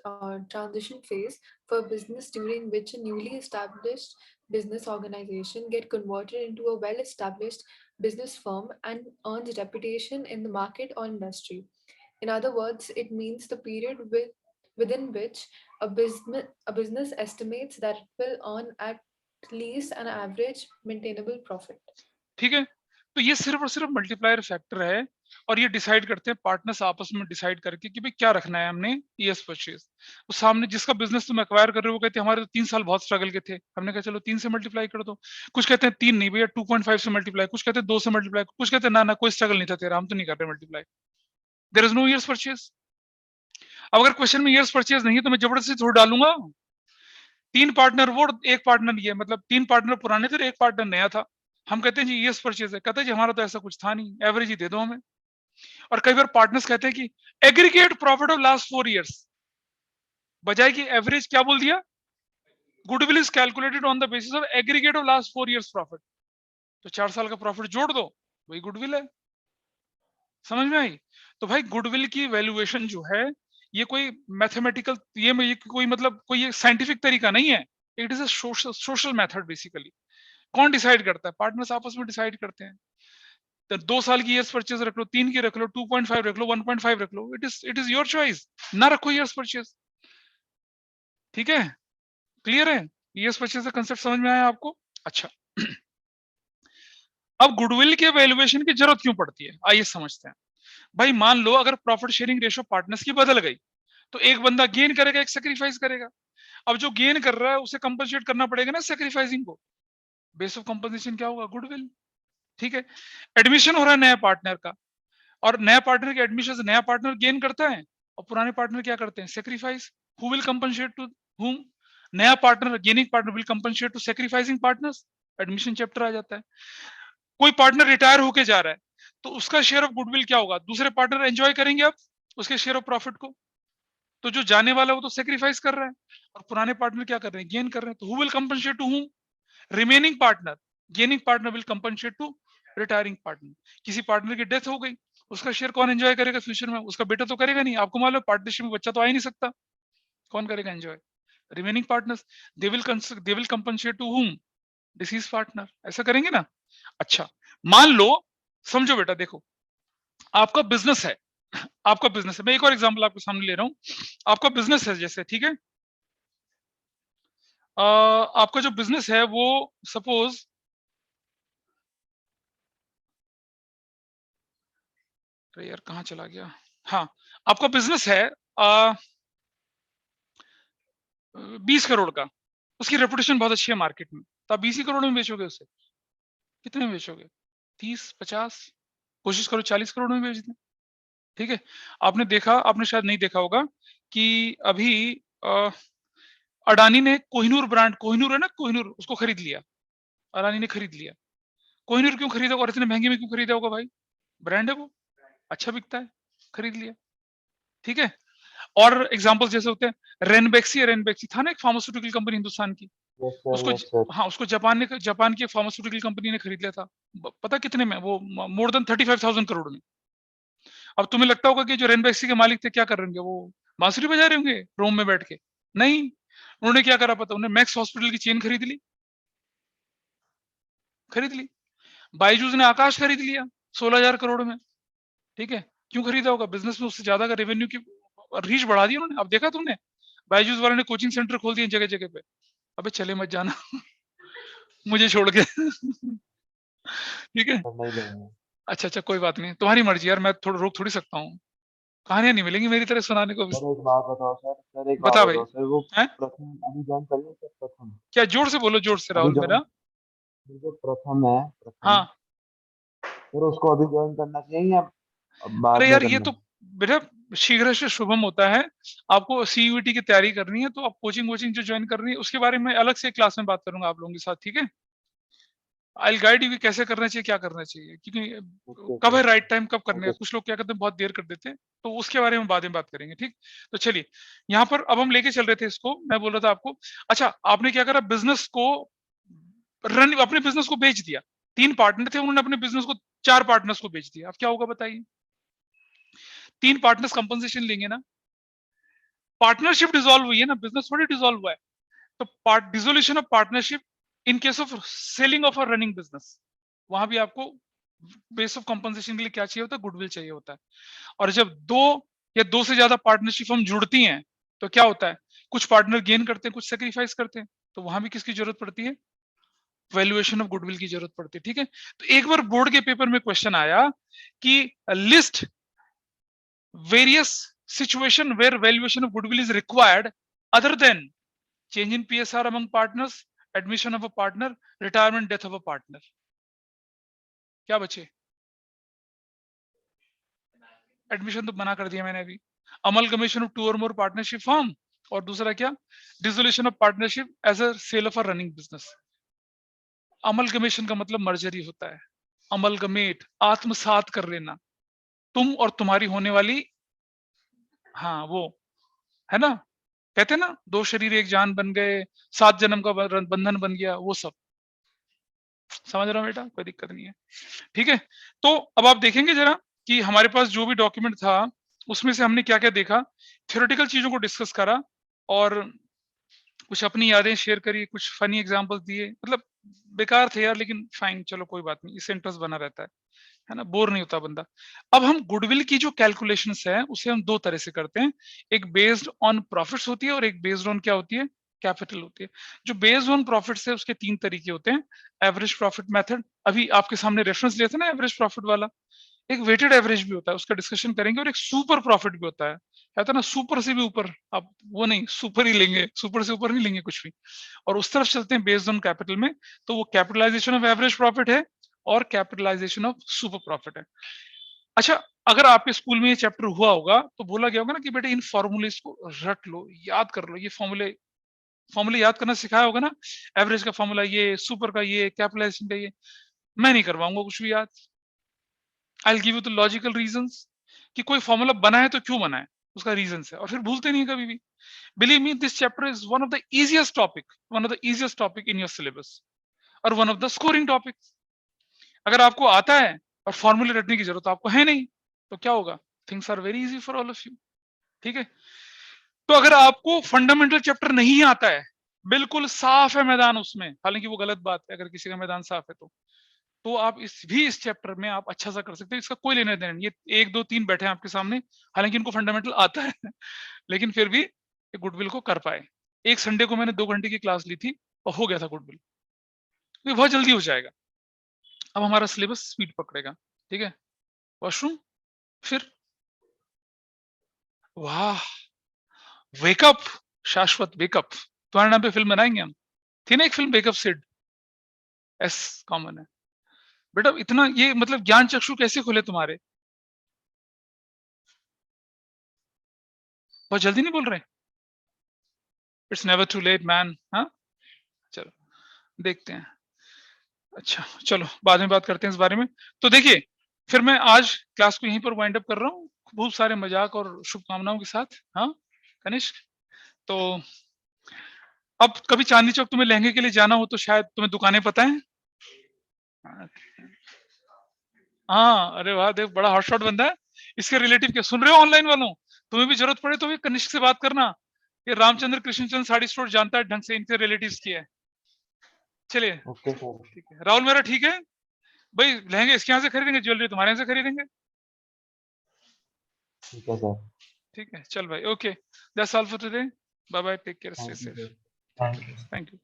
[SPEAKER 4] transition phase for business during which a newly established business organization get converted into a well-established business firm and earns reputation in the market or industry. In other words, it means the period within which a business estimates that it will earn at least an average maintainable profit.
[SPEAKER 1] ठीक है, तो ये सिर्फ और सिर्फ multiplier factor है, और ये डिसाइड करते हैं पार्टनर्स आपस में डिसाइड करके कि भाई क्या रखना है हमने ईएस परचेज। वो सामने जिसका बिजनेस तुम एक्वायर कर रहे हो वो कहते हैं हमारे तो 3 साल बहुत स्ट्रगल के थे, हमने कहा चलो 3 से मल्टीप्लाई कर दो। कुछ कहते हैं 3 नहीं भैया 2.5 से मल्टीप्लाई, कुछ कहते हैं 2 से मल्टीप्लाई, कुछ कहते हैं ना ना कोई स्ट्रगल नहीं था तेरा, हम तो नहीं कर रहे multiply, there is no years purchase. अब अगर क्वेश्चन में ईयर्स परचेज नहीं है तो मैं जबरदस्ती थोड़ा डालूंगा। 3 पार्टनर वो, 1 पार्टनर ये, मतलब 3 पार्टनर पुराने थे, 1 पार्टनर नया था। हम कहते हैं जी ईएस परचेज है, कहते हैं जी हमारा तो ऐसा कुछ था नहीं, एवरेज ही दे दो हमें। और कई बार पार्टनर्स कहते हैं कि aggregate profit of last 4 years, बजाय कि एवरेज क्या बोल दिया, goodwill is calculated on the basis of aggregate of last 4 years profit. तो 4 साल का प्रॉफिट जोड़ दो, वही गुडविल है। समझ में आई? तो भाई गुडविल की वैल्यूएशन जो है ये कोई मैथमेटिकल, ये कोई मतलब कोई ये साइंटिफिक तरीका नहीं है, it is a social method basically. कौन डिसाइड करता है? पार्टनर्स आपस में डिसाइड करते हैं। तो 2 साल की ईयर्स परचेज रख लो, 3 की रख लो, 2.5 रख लो, 1.5 रख लो, इट इज योर चॉइस। ना रखो ईयर्स परचेज। ठीक है, क्लियर है? ईयर्स परचेज का कंसेप्ट समझ में आया आपको? अच्छा अब गुडविल के वैल्यूएशन की जरूरत क्यों पड़ती है, आइए समझते हैं। भाई मान लो अगर प्रॉफिट शेयरिंग रेशियो पार्टनर्स की बदल गई तो एक बंदा गेन करेगा, एक सेक्रीफाइस करेगा। अब जो गेन कर रहा है उसे कंपनसेट करना पड़ेगा ना सेक्रीफाइसिंग को। बेस ऑफ कंपनसेशन क्या होगा? गुडविल। ठीक है, एडमिशन हो रहा है नया पार्टनर का, और नया पार्टनर के एडमिशन से नया पार्टनर गेन करता है और पुराने पार्टनर क्या करते हैं? Sacrifice. Who will compensate to whom? नया partner, gaining partner will compensate to sacrificing partners. Admission chapter आ जाता है। कोई पार्टनर रिटायर होके जा रहा है तो उसका शेयर ऑफ गुडविल क्या होगा? दूसरे पार्टनर एंजॉय करेंगे अब उसके शेयर ऑफ प्रॉफिट को। तो जो जाने वाला है वो तो सेक्रीफाइस कर रहा है, और पुराने पार्टनर क्या कर रहे हैं? गेन कर रहे हैं। तो who will compensate to whom? Remaining partner. Gaining partner will compensate to retiring partner. किसी पार्टनर की डेथ हो गई, उसका शेयर कौन एंजॉय करेगा फ्यूचर में? उसका बेटा तो करेगा नहीं, आपको मालूम है पार्टनरशिप में बच्चा तो आ ही नहीं सकता, कौन करेगा enjoy? Remaining partners. They will compensate to whom? Deceased partner. ऐसा करेंगे ना। अच्छा मान लो, समझो बेटा, देखो आपका बिजनेस है, आपका बिजनेस है, मैं एक और एग्जांपल आपके सामने ले रहा हूं। आपका बिजनेस है जैसे, ठीक है, आपका जो बिजनेस है वो सपोज, अरे यार कहाँ चला गया, हाँ आपका बिजनेस है 20 करोड़ का, उसकी रेपुटेशन बहुत अच्छी है मार्केट में, तो आप 20 ही करोड़ में बेचोगे उसे? कितने में बेचोगे? 30, 50, कोशिश करो 40 करोड़ में बेच दें। ठीक है, आपने देखा, आपने शायद नहीं देखा होगा कि अभी अडानी ने कोहिनूर ब्रांड, कोहिनूर है ना, कोहिनूर, उसको खरीद लिया, अडानी ने खरीद लिया। कोहिनूर क्यों खरीदा और इतने महंगे में क्यों खरीदा होगा भाई? ब्रांड है वो, अच्छा बिकता है, खरीद लिया। ठीक है, और एग्जांपल जैसे होते हैं रेनबेक्सी, रेनबेक्सी था ना एक फार्मास्यूटिकल कंपनी हिंदुस्तान की,
[SPEAKER 2] यस सर,
[SPEAKER 1] उसको
[SPEAKER 2] यस सर।
[SPEAKER 1] हाँ उसको जापान की फार्मास्यूटिकल कंपनी ने खरीद लिया था। पता कितने में? वो मोर देन 35,000 करोड़ में। अब तुम्हें लगता होगा कि जो रेनबेक्सी के मालिक थे क्या कर रहे होंगे? वो बांसुरी बजा रहे होंगे रोम में बैठ के? नहीं, उन्होंने क्या करा पता? उन्होंने मैक्स हॉस्पिटल की चेन खरीद ली, खरीद ली। बायजूस ने आकाश खरीद लिया 16,000 करोड़ में। ठीक है, क्यों खरीदा होगा? बिजनेस में उससे ज्यादा का रेवेन्यू की रीच बढ़ा दी उन्होंने। अब देखा तुमने बायजूस वाले ने कोचिंग सेंटर खोल दिए जगह जगह पे। अबे चले मत जाना मुझे छोड़ के ठीक है,
[SPEAKER 2] सर नहीं लेंगे।
[SPEAKER 1] अच्छा अच्छा कोई बात नहीं, तुम्हारी मर्जी यार, मैं थोड़ा रोक थोड़ी सकता हूँ, कहानियां नहीं मिलेंगी मेरी तरह सुनाने को भी।
[SPEAKER 2] सर एक बात बताओ सर, सर एक बात
[SPEAKER 1] बता भाई।
[SPEAKER 2] बताओ सर, वो
[SPEAKER 1] हैं?
[SPEAKER 2] प्रथम अभी ज्वाइन कर लिया सर? प्रथम
[SPEAKER 1] क्या? जोर से बोलो, जोर से
[SPEAKER 2] अभी
[SPEAKER 1] राहुल
[SPEAKER 2] ज्वाइन,
[SPEAKER 1] मेरा।
[SPEAKER 2] जो प्रथम है, प्रथम
[SPEAKER 1] हाँ
[SPEAKER 2] फिर उसको अभी ज्वाइन करना चाहिए या बाद
[SPEAKER 1] अरे
[SPEAKER 2] में
[SPEAKER 1] यार ये
[SPEAKER 2] करना
[SPEAKER 1] तो
[SPEAKER 2] है?
[SPEAKER 1] बेटा शीघ्र से शुभम होता है। आपको सीयूईटी की तैयारी करनी है तो आप कोचिंग जो ज्वाइन कर रही है उसके बारे में अलग से क्लास में बात करूंगा आप लोगों के साथ, ठीक है। आई गाइड यू कि कैसे करना चाहिए, क्या करना चाहिए, क्योंकि
[SPEAKER 2] ओके
[SPEAKER 1] कब है
[SPEAKER 2] सर।
[SPEAKER 1] राइट टाइम, कब करने
[SPEAKER 2] ओके
[SPEAKER 1] है। कुछ लोग क्या करते हैं बहुत देर कर देते हैं, तो उसके बारे में बाद में बात करेंगे, ठीक। तो चलिए यहाँ पर अब हम लेके चल रहे थे इसको, मैं बोल रहा था आपको। अच्छा आपने क्या करा, बिजनेस को रन, अपने बिजनेस को बेच दिया। 3 पार्टनर थे, उन्होंने अपने बिजनेस को 4 पार्टनर्स को बेच दिया। अब क्या होगा बताइए। 3 पार्टनर्स कंपनसेशन लेंगे ना, पार्टनरशिप डिसॉल्व हुई है ना, बिजनेस थोड़ी डिसॉल्व हुआ है। तो part dissolution of partnership in case of selling of a running business, वहां भी आपको बेस ऑफ कंपनसेशन के लिए क्या चाहिए होता है, गुडविल चाहिए होता है। और जब 2 या 2 से ज्यादा पार्टनरशिप हम जुड़ती हैं तो क्या होता है, कुछ पार्टनर गेन करते हैं, कुछ सेक्रीफाइस करते हैं। तो वहां भी किसकी जरूरत पड़ती है, वैल्यूएशन ऑफ गुडविल की जरूरत पड़ती है, ठीक है। तो एक बार बोर्ड के पेपर में क्वेश्चन आया कि list various situation where valuation of goodwill is required other than change in PSR among partners, admission of a partner, retirement, death of a partner. क्या बचे, एडमिशन तो मना कर दिया मैंने अभी। अमलगमेशन ऑफ 2 और मोर पार्टनरशिप फॉर्म, और दूसरा क्या, dissolution of partnership as a sale of a running business. Amalgamation का मतलब मर्जर ही होता है। अमलगमेट, आत्मसात कर लेना, तुम और तुम्हारी होने वाली, हाँ वो है ना, कहते हैं ना 2 शरीर एक जान बन गए, 7 जन्म का बंधन बन गया, वो सब समझ रहा हूँ बेटा, कोई दिक्कत नहीं है, ठीक है। तो अब आप देखेंगे जरा कि हमारे पास जो भी डॉक्यूमेंट था उसमें से हमने क्या क्या देखा, थ्योरेटिकल चीजों को डिस्कस करा, और कुछ अपनी यादें शेयर करी, कुछ फनी एग्जांपल्स दिए, मतलब बेकार थे यार, लेकिन फाइन, चलो कोई बात नहीं, इससे इंटरेस्ट बना रहता है ना, बोर नहीं होता बंदा। अब हम गुडविल की जो कैलकुलेशंस है उसे हम 2 तरह से करते हैं, एक बेस्ड ऑन प्रॉफिट्स होती है और एक बेस्ड ऑन क्या होती है, कैपिटल होती है। जो बेस्ड ऑन प्रॉफिट्स है उसके 3 तरीके होते हैं। एवरेज प्रॉफिट मेथड, अभी आपके सामने रेफरेंस लिया था ना एवरेज प्रॉफिट वाला, एक वेटेड एवरेज भी होता है, उसका डिस्कशन करेंगे, और एक सुपर प्रॉफिट भी होता है, कहता है ना सुपर से भी ऊपर, आप वो नहीं, सुपर ही लेंगे, सुपर से ऊपर नहीं लेंगे कुछ भी। और उस तरफ चलते हैं बेस्ड ऑन कैपिटल में, तो वो कैपिटलाइजेशन ऑफ एवरेज प्रॉफिट है और कैपिटलाइजेशन ऑफ सुपर प्रॉफिट है। अच्छा, अगर आपके स्कूल में ये चैप्टर हुआ होगा तो बोला गया होगा ना कि बेटे इन फॉर्मूलेस को रट लो, याद कर लो, ये फॉर्मूले फॉर्मूले याद करना सिखाया होगा ना, एवरेज का फॉर्मूला ये, सुपर का ये, कैपिटलाइजेशन का ये। मैं नहीं करवाऊंगा कुछ भी याद। I will give you the logical reasons कि कोई फॉर्मूला बना है तो क्यों बना है, उसका रीजन है, और फिर भूलते नहीं कभी भी। Believe me, this chapter is one of the easiest topic, one of the easiest topic in your syllabus, और one of the scoring topic. अगर आपको आता है और फॉर्मूले रटने की जरूरत आपको है नहीं, तो क्या होगा, things are very easy for all of you, ठीक है। तो अगर आपको फंडामेंटल चैप्टर नहीं आता है, बिल्कुल साफ है मैदान उसमें, हालांकि वो गलत बात है, अगर किसी का मैदान साफ है तो आप इस चैप्टर में आप अच्छा सा कर सकते हैं, इसका कोई लेना देना नहीं। ये 1 2 3 बैठे हैं आपके सामने, हालांकि इनको फंडामेंटल आता है लेकिन फिर भी ये गुडविल को कर पाए। एक संडे को मैंने 2 घंटे की क्लास ली थी और हो गया था गुडविल, ये बहुत जल्दी हो जाएगा। अब हमारा सिलेबस स्पीड पकड़ेगा, ठीक है। वॉशरूम, फिर वाह, वेकअप, शाश्वत वेकअप, तुम्हारे नाम पे फिल्म बनाएंगे हम। थी ना एक फिल्म वेकअप सिड, एस कॉमन है बेटा। इतना ये मतलब ज्ञान चक्षु कैसे खुले तुम्हारे, बहुत जल्दी नहीं बोल रहे। It's never too late man, हाँ चलो देखते हैं। अच्छा चलो बाद में बात करते हैं इस बारे में। तो देखिए फिर मैं आज क्लास को यहीं पर वाइंड अप कर रहा हूँ, बहुत सारे मजाक और शुभकामनाओं के साथ, हाँ कनिष्क। तो अब कभी चांदनी चौक तुम्हें लहंगे के लिए जाना हो तो शायद तुम्हें दुकानें पता है। हाँ अरे वाह, देख बड़ा हॉटशॉट बंदा है। इसके रिलेटिव क्या सुन रहे हो ऑनलाइन वालों, तुम्हें भी जरूरत पड़े तो भी कनिष्क से बात करना। ये रामचंद्र कृष्णचंद साड़ी स्टोर जानता है ढंग से, इनके रिलेटिव्स की है। चलिए
[SPEAKER 2] ओके सर।
[SPEAKER 1] ठीक है, राहुल मेरा ठीक है भाई, लहंगे इसके यहाँ से खरीदेंगे, ज्वेलरी तुम्हारे यहाँ से खरीदेंगे,
[SPEAKER 2] ठीक है सर।
[SPEAKER 1] ठीक है। चल भाई, okay, that's all for today, bye bye, take care, stay
[SPEAKER 2] thank you
[SPEAKER 1] safe,
[SPEAKER 2] sir.
[SPEAKER 1] ठीक
[SPEAKER 2] थैंक
[SPEAKER 1] है,
[SPEAKER 2] यू।
[SPEAKER 1] Thank you.